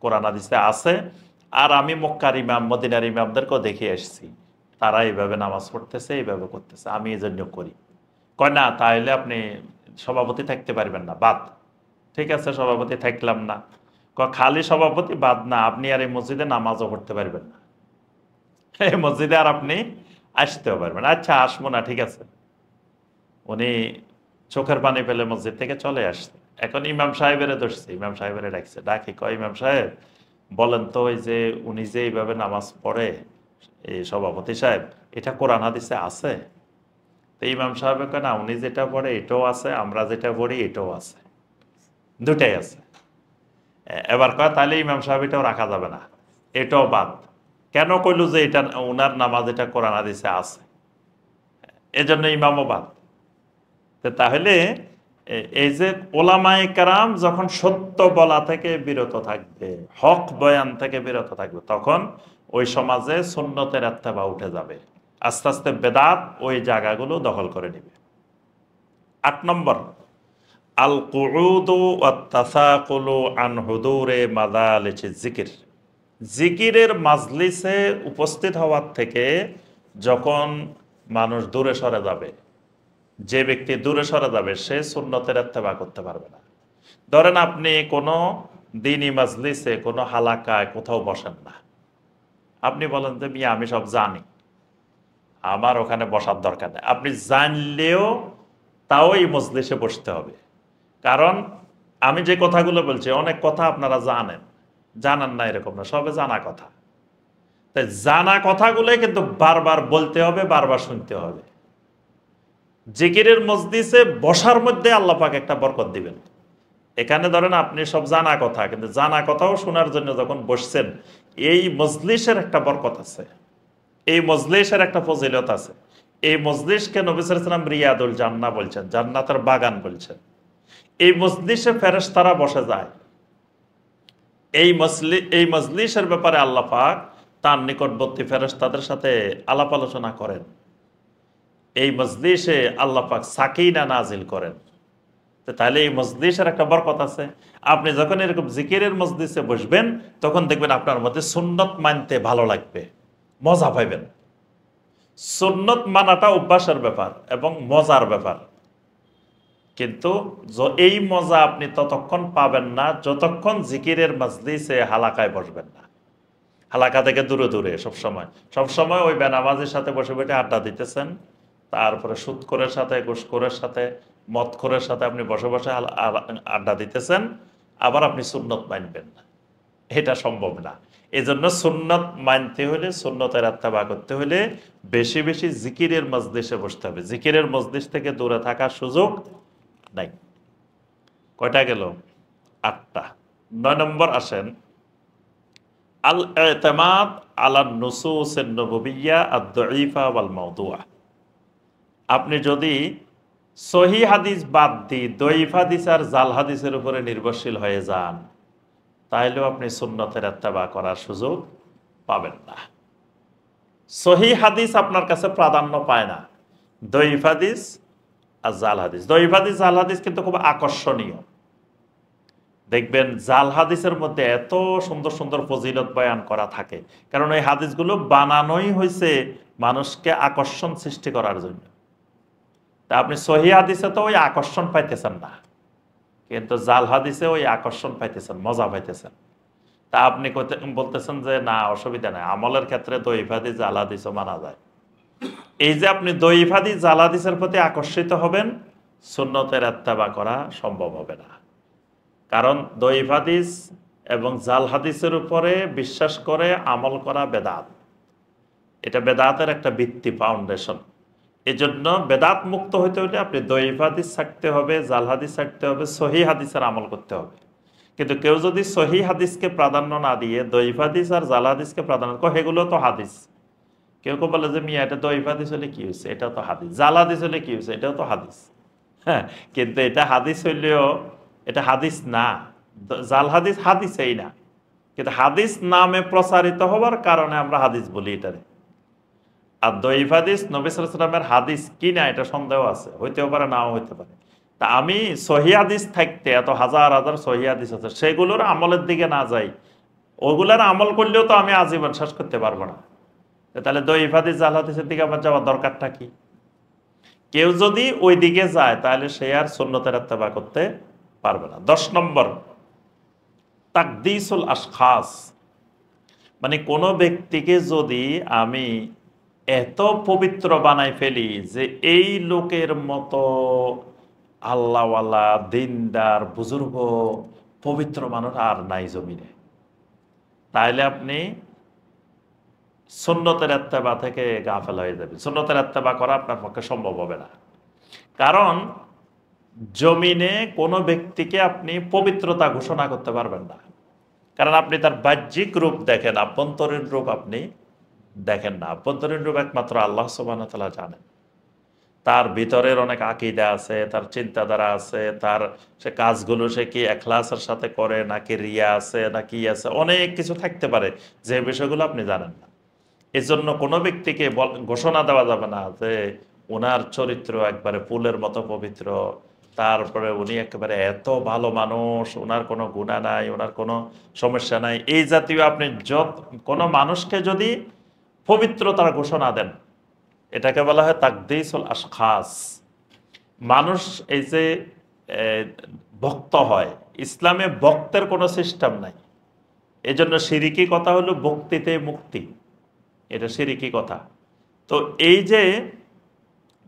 কোরআন হাদিসে আছে, আর আমি মক্কার ইমাম, মদিনার ইমামদেরকেও দেখে এসেছি, তারা এইভাবে নামাজ পড়তেছে, এইভাবে করতেছে, আমি এই জন্য করি। কয় না, তাহলে আপনি সভাপতি থাকতে পারবেন না, বাদ। ঠিক আছে, সভাপতি থাকলাম না। খালি সভাপতি বাদ না, আপনি আর এই মসজিদে নামাজও পড়তে পারবেন না, এই মসজিদে আর আপনি আসতেও পারবেন। আচ্ছা আসবো না, ঠিক আছে। উনি চোখের পানি ফেলে মসজিদ থেকে চলে আসছে। এখন ইমাম সাহেবের ধরছে, ইমাম সাহেবের ডাকছে, ডাকি কয় ইমাম সাহেব বলেন তো, ওই যে উনি যে এইভাবে নামাজ পড়ে, এই সভাপতি সাহেব, এটা কোরআন হাদিসে আছে? তো ইমাম সাহেব কয় না, উনি যেটা পড়ে এটাও আছে, আমরা যেটা পড়ি এটাও আছে, দুটাই আছে। এবার কয় তাহলে ইমাম সাহেব এটাও রাখা যাবে না, এটাও বাদ। কেন কইল যে এটা উনার নামাজ, এটা কোরআন হাদিসে আছে, এজন্য ইমামও বাদ। তাহলে এই যে ওলামায়ে কেরাম যখন সত্য বলা থেকে বিরত থাকবে, হক বয়ান থেকে বিরত থাকবে, তখন ওই সমাজে সুন্নতের ইত্তেবা উঠে যাবে। আস্তে আস্তে বেদাত ওই জায়গাগুলো দখল করে নেবে। 8 নম্বর, আল কুউদু ওয়াত তাসাকুলু আন হুদুরে মাজালিসিজ জিকির। জিকিরের মাজলিসে উপস্থিত হওয়ার থেকে যখন মানুষ দূরে সরে যাবে, যে ব্যক্তি দূরে সরে যাবে, সে সুন্নতের ইত্তেবা করতে পারবে না। ধরেন আপনি কোনো দ্বীনি মাজলিসে, কোনো হালাকায় কোথাও বসেন না, আপনি বলেন যে মিয়া আমি সব জানি, আমার ওখানে বসার দরকার নেই। আপনি জানলেও তাও এই মজলিসে বসতে হবে, কারণ আমি যে কথাগুলো বলছি অনেক কথা আপনারা জানেন না এরকম না, সবে জানা কথা। তাই জানা কথাগুলোই কিন্তু বারবার বলতে হবে, বারবার শুনতে হবে। জিকিরের মজলিসে বসার মধ্যে আল্লাহ পাক একটা বরকত দিবেন। এখানে ধরেন আপনি সব জানা কথা, কিন্তু জানা কথাও শোনার জন্য যখন বসছেন, এই মজলিসের একটা বরকত আছে, এই মজলিসের একটা ফজিলত আছে। এই মজলিসকে নবী সাল্লাল্লাহু আলাইহি ওয়াসাল্লাম রিয়াদুল জান্নাহ বলছেন, জান্নাতের বাগান বলছেন। এই মজলিসে ফেরেশতারা বসে যায়। এই মজলিসের ব্যাপারে আল্লাহ পাক তার নিকটবর্তী ফেরেশতাদের সাথে আলাপ আলোচনা করেন। এই মজলিসে আল্লাহ পাক সাকিনা নাজিল করেন। তাহলে এই মজলিসের একটা বরকত আছে। আপনি যখন এরকম জিকিরের মজলিসে বসবেন, তখন দেখবেন আপনার মধ্যে সুন্নত মানতে ভালো লাগবে, মজা পাইবেন। সুন্নত মানাটা অভ্যাসের ব্যাপার এবং মজার ব্যাপার, কিন্তু এই মজা আপনি ততক্ষণ পাবেন না যতক্ষণ জিকিরের মজলিসে হালাকায় বসবেন না। হালাকা থেকে দূরে দূরে সবসময় ওই বেনামাজির সাথে বসে বসে আড্ডা দিতেছেন, তারপরে সুদখোরের সাথে, ঘুষখোরের সাথে, মদখোরের সাথে আপনি বসে বসে আড্ডা দিতেছেন, আবার আপনি সুন্নত মানবেন না, এটা সম্ভব না। এই জন্য সুন্নত মানতে হলে, সুন্নতের ইত্তেবা করতে হলে বেশি বেশি জিকিরের মজলিসে বসতে হবে। জিকিরের মজলিস থেকে দূরে থাকার সুযোগ নাই। কয়টা গেল? 8টা। 9 নম্বর আসেন, আল ইতিমাদ আলা নুসুসিন নবুবিয়্যা আদ-দাঈফা ওয়াল মাওদুআ। আপনি যদি সহি হাদিস বাদ দিয়ে দঈফ হাদিস আর জাল হাদিসের উপরে নির্ভরশীল হয়ে যান, তাহলেও আপনি সুন্নতের ইত্তেবা করার সুযোগ পাবেন না। সহি হাদিস আপনার কাছে প্রাধান্য পায় না, দঈফ হাদিস আর জাল হাদিস। দঈফ হাদিস, জাল হাদিস কিন্তু খুব আকর্ষণীয়। দেখবেন জাল হাদিসের মধ্যে এত সুন্দর সুন্দর ফজিলত বয়ান করা থাকে, কারণ এই হাদিসগুলো বানানোই হয়েছে মানুষকে আকর্ষণ সৃষ্টি করার জন্য। তা আপনি সহি হাদিসে তো ওই আকর্ষণ পাইতেছেন না, কিন্তু জাল হাদিসে ওই আকর্ষণ পাইতেছেন, মজা পাইতেছেন। তা আপনি বলতেছেন যে না, অসুবিধা নাই, আমলের ক্ষেত্রে দঈফ হাদিস, জাল হাদিসও মানা যায়। এই যে আপনি দঈফ হাদিস, জাল হাদিসের প্রতি আকর্ষিত হবেন, সুন্নতের ইত্তেবা করা সম্ভব হবে না। কারণ দঈফ হাদিস এবং জাল হাদিসের উপরে বিশ্বাস করে আমল করা বেদাত। এটা বেদাতের একটা ভিত্তি, ফাউন্ডেশন। এই জন্য বেদাত মুক্ত হইতে হলে আপনি দঈফ হাদিস ছাড়তে হবে, জাল হাদিস ছাড়তে হবে, সহি হাদিসের আমল করতে হবে। কিন্তু কেউ যদি সহি হাদিসকে প্রাধান্য না দিয়ে দঈফ হাদিস আর জাল হাদিসকে প্রাধান্য করে, এগুলো তো হাদিস। কেউ কেউ বলে যে মিয়া এটা দঈফ হাদিস হলে কি হয়েছে, এটাও তো হাদিস। জাল হাদিস হলে কি হয়েছে, এটাও তো হাদিস। হ্যাঁ, কিন্তু এটা হাদিস হইলেও এটা হাদিস না। জাল হাদিস হাদিসই না, কিন্তু হাদিস নামে প্রচারিত হওয়ার কারণে আমরা হাদিস বলি এটারে। আর দঈফ হাদিস নবী সাল্লাল্লাহু আলাইহি ওয়াসাল্লামের হাদিস কিনা এটা সন্দেহ আছে, হইতেও পারে, নাও হইতে পারে। তা আমি সহি হাদিস থাকতে, এত হাজার হাজার সহি হাদিস আছে, সেগুলোর আমলের দিকে না যাই, ওগুলার আমল করলেও তো আমি আজীবন শেষ করতে পারবো না। তাহলে দঈফ হাদিস, জাল হাদিসের দিকে আমার যাওয়ার দরকারটা কি? কেউ যদি ওই দিকে যায়, তাহলে সে আর সুন্নতের ইত্তেবা করতে পারবে না। 10 নম্বর, তাকদিসুল আশখাস। মানে কোনো ব্যক্তিকে যদি আমি এত পবিত্র বানাই ফেলি যে এই লোকের মতো আল্লাহওয়ালা, দিনদার, বুজুর্গ, পবিত্র মানুষ আর নাই জমিনে, তাইলে আপনি সুন্নতের ইত্তেবা থেকে গাফেল হয়ে যাবেন। সুন্নতের ইত্তেবা করা আপনার পক্ষে সম্ভব হবে না। কারণ জমিনে কোনো ব্যক্তিকে আপনি পবিত্রতা ঘোষণা করতে পারবেন না, কারণ আপনি তার বাহ্যিক রূপ দেখেন, আভ্যন্তরীণ রূপ আপনি দেখেন না। আভ্যন্তরীণ রূপ একমাত্র আল্লাহ সুবহানাহু ওয়া তাআলা জানেন। তার ভিতরের অনেক আকীদা আছে, তার চিন্তাধারা আছে, তার সে কাজগুলো সে কি ইখলাসের সাথে করে, নাকি রিয়া আছে, নাকি আছে, অনেক কিছু থাকতে পারে যে বিষয়গুলো আপনি জানেন না। এজন্য কোনো ব্যক্তিকে ঘোষণা দেওয়া যাবে না যে ওনার চরিত্র একবারে ফুলের মতো পবিত্র, তারপরে উনি একেবারে এত ভালো মানুষ, ওনার কোনো গুনাহ নাই, ওনার কোনো সমস্যা নাই। এই জাতীয় আপনি কোনো মানুষকে যদি পবিত্রতার ঘোষণা দেন, এটাকে বলা হয় তাকদিসুল আশখাস। মানুষ এই যে ভক্ত হয়, ইসলামে ভক্তের কোনো সিস্টেম নাই। এই জন্য শিরিকি কথা হলো ভক্তিতে মুক্তি, এটা শিরিকি কথা। তো এই যে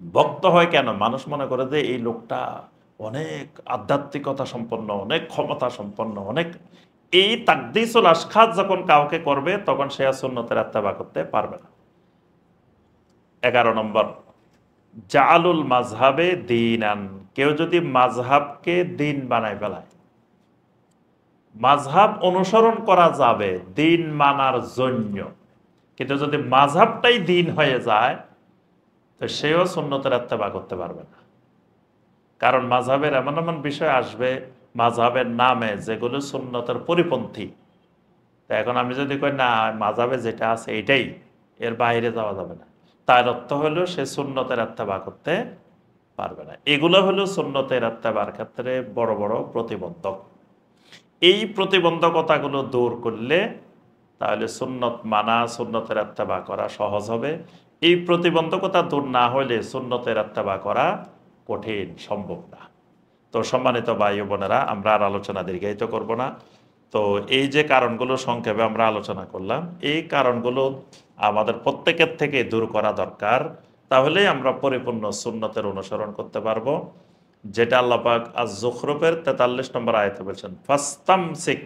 ভক্ত হয় কেন? মানুষ মনে করে যে এই লোকটা অনেক আধ্যাত্মিকতা সম্পন্ন, অনেক ক্ষমতা সম্পন্ন, অনেক। এই তাকদিসুল আশখাস যখন কাউকে করবে, তখন সে সুন্নতের ইত্তেবা করতে পারবে না। 11 নম্বর, জাআলুল মাযহাবে দীনান। কেউ যদি মাযহাবকে দিন বানায় ফেলায়, মাযহাব অনুসরণ করা যাবে দিন মানার জন্য, কিন্তু যদি মাযহাবটাই দিন হয়ে যায় তো সেও সুন্নতের ইত্তেবা করতে পারবে না। কারণ মাযহাবের এমন এমন বিষয় আসবে মাযহাবের নামে যেগুলো সুন্নতের পরিপন্থী। তো এখন আমি যদি কই না মাযহাবে যেটা আছে এটাই, এর বাইরে যাওয়া যাবে না, তার অর্থ হলো সে সুন্নতের ইত্তেবা করতে পারবে না। এগুলো হলো সুন্নতের ইত্তেবার ক্ষেত্রে বড় বড় প্রতিবন্ধক। এই প্রতিবন্ধকতাগুলো দূর করলে তাহলে সুন্নত মানা, সুন্নতের ইত্তেবা করা সহজ হবে। এই প্রতিবন্ধকতা দূর না হলে সুন্নতের ইত্তেবা করা কঠিন, সম্ভব না। তো সম্মানিত ভাই ও বোনেরা, আমরা আর আলোচনা দীর্ঘায়িত করব না। তো এই যে কারণগুলো সংক্ষেপে আমরা আলোচনা করলাম, এই কারণগুলো আমাদের প্রত্যেকের থেকে দূর করা দরকার। তাহলেই আমরা পরিপূর্ণ সুন্নতের অনুসরণ করতে পারবো, যেটা আল্লাহ পাক আজ-জুখরুফের 43 নম্বর আয়াতে বলছেন, ফাস্তামসিক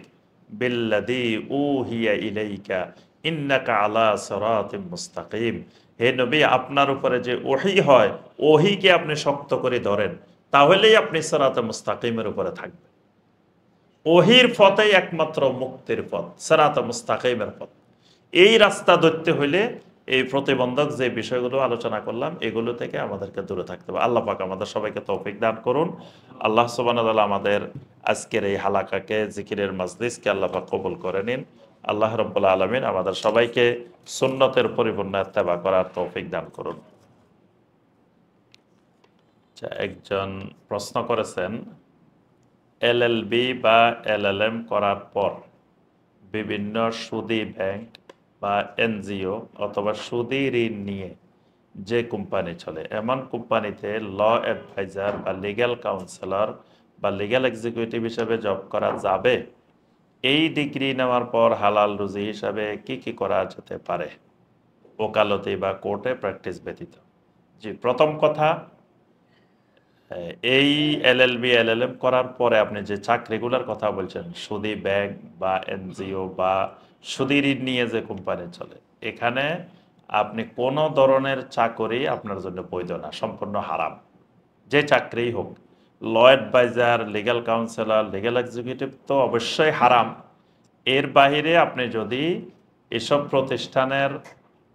বিল্লাযী উহিয়া ইলাইকা ইন্নাকা আলা সিরাতিম মুস্তাকিম। হে নবী, আপনার উপরে যে ওহী হয়, ওহীকে আপনি শক্ত করে ধরেন, তাহলেই আপনি সিরাতে মুস্তাকিমের উপরে থাকবেন। ওহীর পথই একমাত্র মুক্তির পথ, সিরাতে মুস্তাকিমের পথ। এই রাস্তা ধরতে হইলে এই প্রতিবন্ধক যে বিষয়গুলো আলোচনা করলাম এগুলো থেকে আমাদেরকে দূরে থাকতে হবে। আল্লাহ পাক আমাদের সবাইকে তৌফিক দান করুন। আল্লাহ সুবহানাহু ওয়া তাআলা আমাদের আজকের এই হালাকাকে, জিকিরের মাজলিসকে আল্লাহ পাক কবুল করে নিন। আল্লাহ রাব্বুল আলামিন আমাদের সবাইকে সুন্নতের পরিপূর্ণ ইত্তেবা করার তৌফিক দান করুন। একজন প্রশ্ন করেছেন, এলএলবি বা এলএলএম করার পর বিভিন্ন সুদী ব্যাংক বা এনজিও অথবা সুদী ঋণ নিয়ে যে কোম্পানি চলে, এমন কোম্পানিতে ল অ্যাডভাইজার বা লিগ্যাল কাউন্সিলর বা লিগ্যাল এক্সিকিউটিভ হিসেবে জব করা যাবে? এই ডিগ্রি নেওয়ার পর হালাল রুজি হিসাবে কি কি করা যেতে পারে ওকালতি বা কোর্টে প্র্যাকটিস ব্যতীত? জি, প্রথম কথা, এই এলএলবি এলএলএম করার পরে আপনি যে চাকরিগুলোর কথা বলছেন, সুদী ব্যাংক বা এনজিও বা সুদী ঋণ নিয়ে যে কোম্পানি চলে, এখানে আপনি কোনো ধরনের চাকরি আপনার জন্য বৈধ না, সম্পূর্ণ হারাম। যে চাকরি হোক, law adviser, legal counsellor, legal executive তো অবশ্যই হারাম। এর বাইরে আপনি যদি এসব প্রতিষ্ঠানের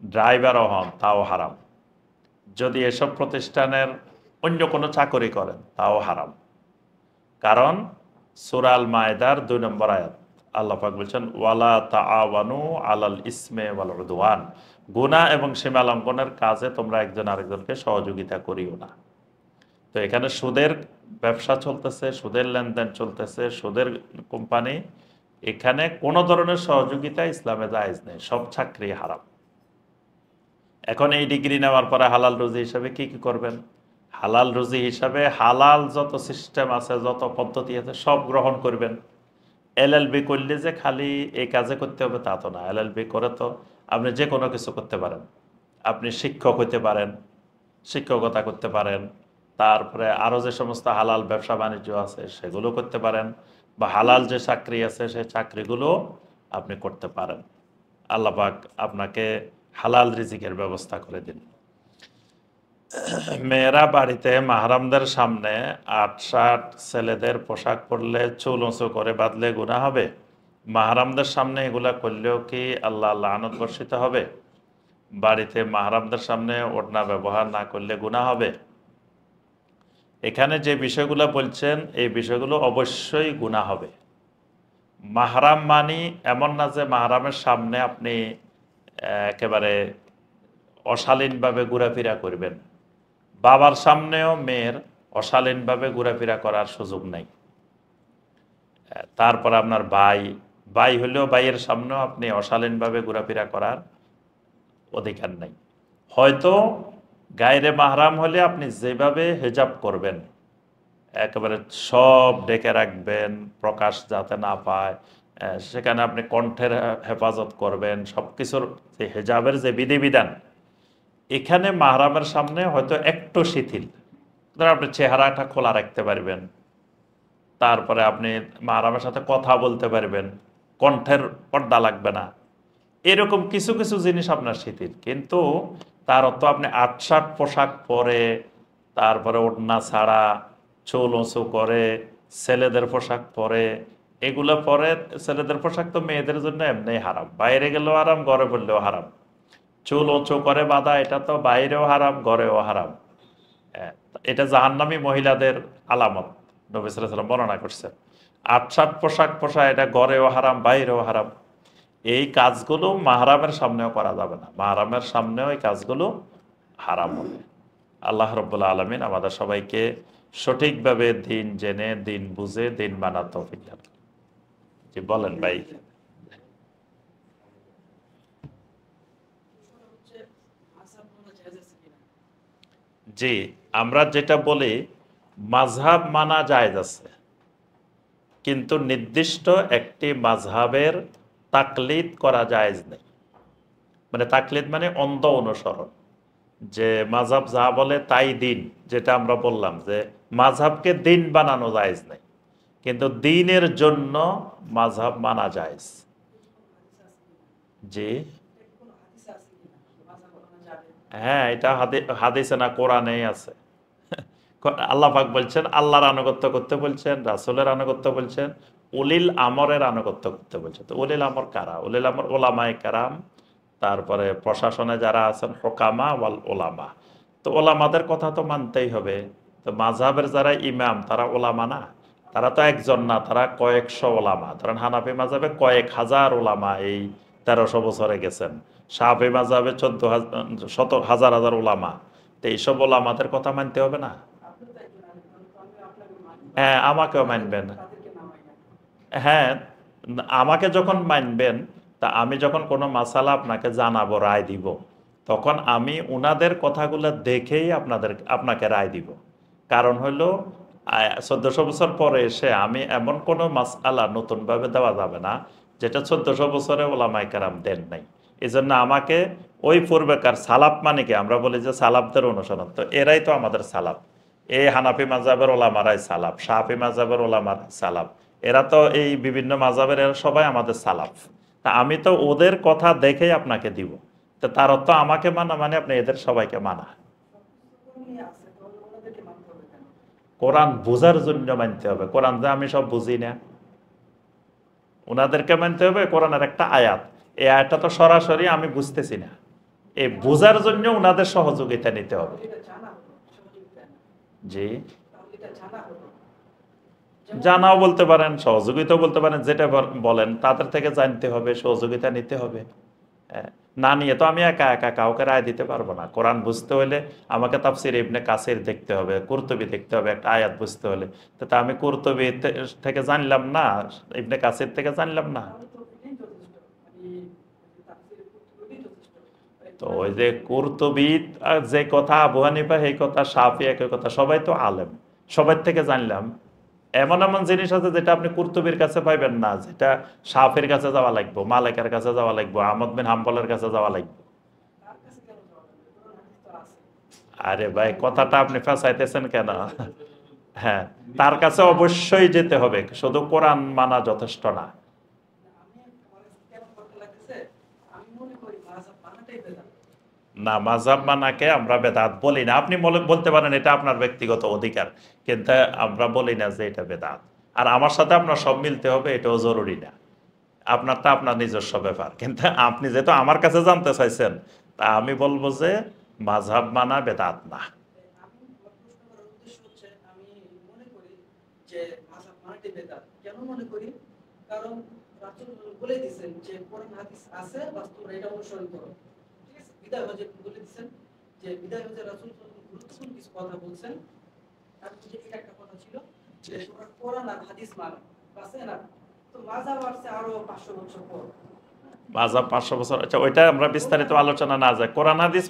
ড্রাইভারও হন তাও হারাম। যদি এসব প্রতিষ্ঠানের অন্য কোনো চাকরি করেন তাও হারাম। কারণ সূরা আল মায়েদার 2 নম্বর আয়াত আল্লাহ পাক বলছেন, ওয়ালা তাআওয়ানু আলাল ইসমে ওয়াল উদওয়ান, গুনাহ এবং সীমা লঙ্ঘনের কাজে তোমরা একজন আরেকজনকে সহযোগিতা করিও না। তো এখানে সুদের ব্যবসা চলতেছে, সুদের লেনদেন চলতেছে, সুদের কোম্পানি, এখানে কোনো ধরনের সহযোগিতা ইসলামে জায়েজ নেই, সব চাকরি হারাম। এখন এই ডিগ্রি নেওয়ার পরে হালাল রুজি হিসাবে কি কি করবেন? হালাল রুজি হিসাবে হালাল যত সিস্টেম আছে, যত পদ্ধতি আছে সব গ্রহণ করবেন। এলএলবি করলে যে খালি এই কাজে করতে হবে তা তো না। এলএলবি করে তো আপনি যে কোনো কিছু করতে পারেন। আপনি শিক্ষক হতে পারেন, শিক্ষকতা করতে পারেন, তারপরে আরও যে সমস্ত হালাল ব্যবসা বাণিজ্য আছে সেগুলো করতে পারেন, বা হালাল যে চাকরি আছে সেই চাকরিগুলো আপনি করতে পারেন। আল্লাহ পাক আপনাকে হালাল রিজিকের ব্যবস্থা করে দিন। মেয়েরা বাড়িতে মাহরামদের সামনে ৮-৬ ছেলেদের পোশাক পরলে চুল উঁচু করে বাঁধলে গুনাহ হবে? মাহরামদের সামনে এগুলা করলেও কি আল্লাহ লানত বর্ষিত হবে? বাড়িতে মাহরামদের সামনে ওড়না ব্যবহার না করলে গুনাহ হবে? এখানে যে বিষয়গুলো বলছেন এই বিষয়গুলো অবশ্যই গুনাহ হবে। মাহরাম মানি এমন না যে মাহরামের সামনে আপনি একেবারে অশালীনভাবে ঘোরাফেরা করবেন। বাবার সামনেও মেয়ের অশালীনভাবে ঘোরাফেরা করার সুযোগ নেই। তারপর আপনার ভাই হলেও ভাইয়ের সামনেও আপনি অশালীনভাবে ঘোরাফেরা করার অধিকার নেই। হয়তো গায়রে মাহরাম হলে আপনি যেভাবে হেজাব করবেন, একেবারে সব ডেকে রাখবেন, প্রকাশ যাতে না পায়, সেখানে আপনি কণ্ঠের হেফাজত করবেন, সব কিছুর যে হেজাবের যে বিধিবিধান, এখানে মাহরামের সামনে হয়তো একটু শিথিল। ধর আপনি চেহারাটা খোলা রাখতে পারবেন, তারপরে আপনি মাহরামের সাথে কথা বলতে পারবেন, কণ্ঠের পর্দা লাগবে না, এরকম কিছু কিছু জিনিস আপনার শিথিল। কিন্তু তার অর্থ আপনি ৮-৬ পোশাক পরে, তারপরে ওড়না ছাড়া, চুল উঁচু করে, ছেলেদের পোশাক পরে, এগুলো পরে ছেলেদের পোশাক তো মেয়েদের জন্য এমনি হারাম, বাইরে গেলেও হারাম, ঘরে পড়লেও হারাম। চুল উঁচু করে বাঁধা এটা তো বাইরেও হারাম, ঘরেও হারাম। হ্যাঁ, এটা জাহান্নামী মহিলাদের আলামত, নবী সাল্লাল্লাহু আলাইহি ওয়াসাল্লাম বর্ণনা করছেন। আটসাট পোশাক পোশাক এটা ঘরেও হারাম, বাইরেও হারাম। এই কাজগুলো মাহরামের সামনেও করা যাবে না, মাহরামের সামনেও এই কাজগুলো হারাম হবে। আল্লাহ রাব্বুল আলামিন আমাদের সবাইকে সঠিকভাবে দিন জেনে, দিন বুঝে, দিন মানার তৌফিক দান করুন। জি বলেন ভাই। জি, আমরা যেটা বলি মাযহাব মানা জায়েজ আছে, কিন্তু নির্দিষ্ট একটি মাযহাবের তাকলিদ করা জায়েজ নেই। মানে তাকলিদ মানে অন্ধ অনুসরণ, যে মাযহাব যা বলে তাই দিন, যেটা আমরা বললাম যে মাযহাবকে দিন বানানো জায়েজ নেই, কিন্তু দিনের জন্য মাযহাব মানা জায়েজ। জি হ্যাঁ, এটা হাদিসে না কোরআনেই আছে। আল্লাহ পাক বলছেন আল্লাহর আনুগত্য করতে বলছেন, রাসূলের আনুগত্য বলছেন, উলিল আমরের আনুগত্য করতে বলছেন। তো উলিল আমর কারা? উলিল আমর ওলামায়ে কেরাম, তারপরে প্রশাসনে যারা আছেন হোকামা ওয়াল ওলামা। তো ওলামাদের কথা তো মানতেই হবে। তো মাযহাবের যারা ইমাম তারা ওলামা না, তারা তো একজন না, তারা কয়েকশো ওলামা। ধরেন হানাফি মাযহাবে কয়েক হাজার ওলামা এই 1300 বছরে গেছেন। শাফি মাযহাবে 14 হাজার হাজার ওলামা। তো এইসব ওলামাদের কথা মানতে হবে না? হ্যাঁ, আমাকেও মানবেন। হ্যাঁ, আমাকে যখন মানবেন, তা আমি যখন কোনো মাসালা আপনাকে জানাবো, রায় দিব, তখন আমি উনাদের কথাগুলো দেখেই আপনাকে রায় দিব। কারণ হলো 1400 বছর পরে এসে আমি এমন কোনো মাসালা নতুনভাবে দেওয়া যাবে না যেটা 1400 বছরে ওলামায়ে কেরাম দেন নাই। এই জন্য আমাকে ওই পূর্বেকার সালাফ, মানে কি আমরা বলি যে সালাফদের অনুসরণ, তো এরাই তো আমাদের সালাফ। এই হানাফি মাযহাবের ওলামারাই সালাফ, শাফি মাযহাবের ওলামার সালাফ, এরা তো এই বিভিন্ন মাযহাবের, এরা সবাই আমাদের সালাফ। তা আমি তো ওদের কথা দেখেই আপনাকে দিব। তো তার অর্থ আমাকে মানা মানে আপনি এদের সবাইকে মানা। কোরআন বোঝার জন্য মানতে হবে। কোরআন যে আমি সব বুঝি না, ওনাদেরকে মানতে হবে। কোরআনের একটা আয়াত, এই আয়াতটা তো সরাসরি আমি বুঝতেছি না, এই বোঝার জন্য ওনাদের সহযোগিতা নিতে হবে। জি, জানাও বলতে পারেন, সহযোগিতাও বলতে পারেন, যেটা বলেন তাদের থেকে জানতে হবে, সহযোগিতা নিতে হবে। হ্যাঁ, না নিয়ে তো আমি একা একা কাউকে রায় দিতে পারবো না। কোরআন বুঝতে হলে আমাকে তাফসির ইবনে কাসির দেখতে হবে, কুরতুবি দেখতে হবে, একটা আয়াত বুঝতে হলে। তো তা আমি কুরতুবি থেকে জানলাম না, ইবনে কাসির থেকে জানলাম না। তো ওই যে কুরতুবি যে কথা, আবু হানিফা এই কথা, শাফি একই কথা, সবাই তো আলেম, সবাই থেকে জানলাম। এমন এমন জিনিস আছে যেটা আপনি কুরতুবির কাছে পাইবেন না, যেটা শাফির কাছে যাওয়া লাগবে, মালিকের কাছে যাওয়া লাগবে, আহমদ বিন হাম্বলের কাছে যাওয়া লাগবে। আরে ভাই, কথাটা আপনি ফাঁসাইতেছেন কেন? হ্যাঁ, তার কাছে অবশ্যই যেতে হবে, শুধু কোরআন মানা যথেষ্ট না। না, মাযহাব মানাকে আমরা বেদাত বলি না। আপনি বলতে পারেন, এটা আপনার ব্যক্তিগত অধিকার, কিন্তু আমরা বলি না যে এটা বেদাত। আর আমার সাথে আপনার সব মিলতে হবে এটাও জরুরি না। আপনারটা আপনার নিজস্ব ব্যাপার, কিন্তু আপনি যেহেতু আমার কাছে জানতে চাইছেন, তা আমি বলবো যে মাযহাব মানা বেদাত না। মাযহাব 500 বছর, আচ্ছা ওইটা আমরা বিস্তারিত আলোচনা না যায়। কোরআন হাদিস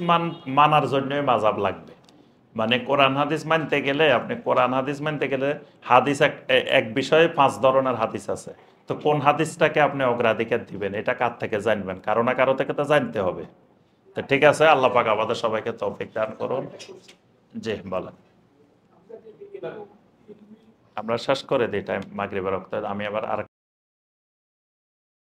মানার জন্যই মাযহাব লাগবে। মানে কোরআন হাদিস মানতে গেলে, আপনি কোরআন হাদিস মানতে গেলে হাদিস এক বিষয়ে 5 ধরনের হাদিস আছে। তো কোন হাদিসটাকে আপনি অগ্রাধিকার দিবেন, এটা কার থেকে জানবেন? কারো না কারো থেকে তো জানতে হবে। তো ঠিক আছে, আল্লাহ পাক আমাদের সবাইকে তৌফিক দান করুন। জি বলেন। আমরা শেষ করে দিই, টাইম মাগরিবের ওয়াক্ত। আমি আবার আর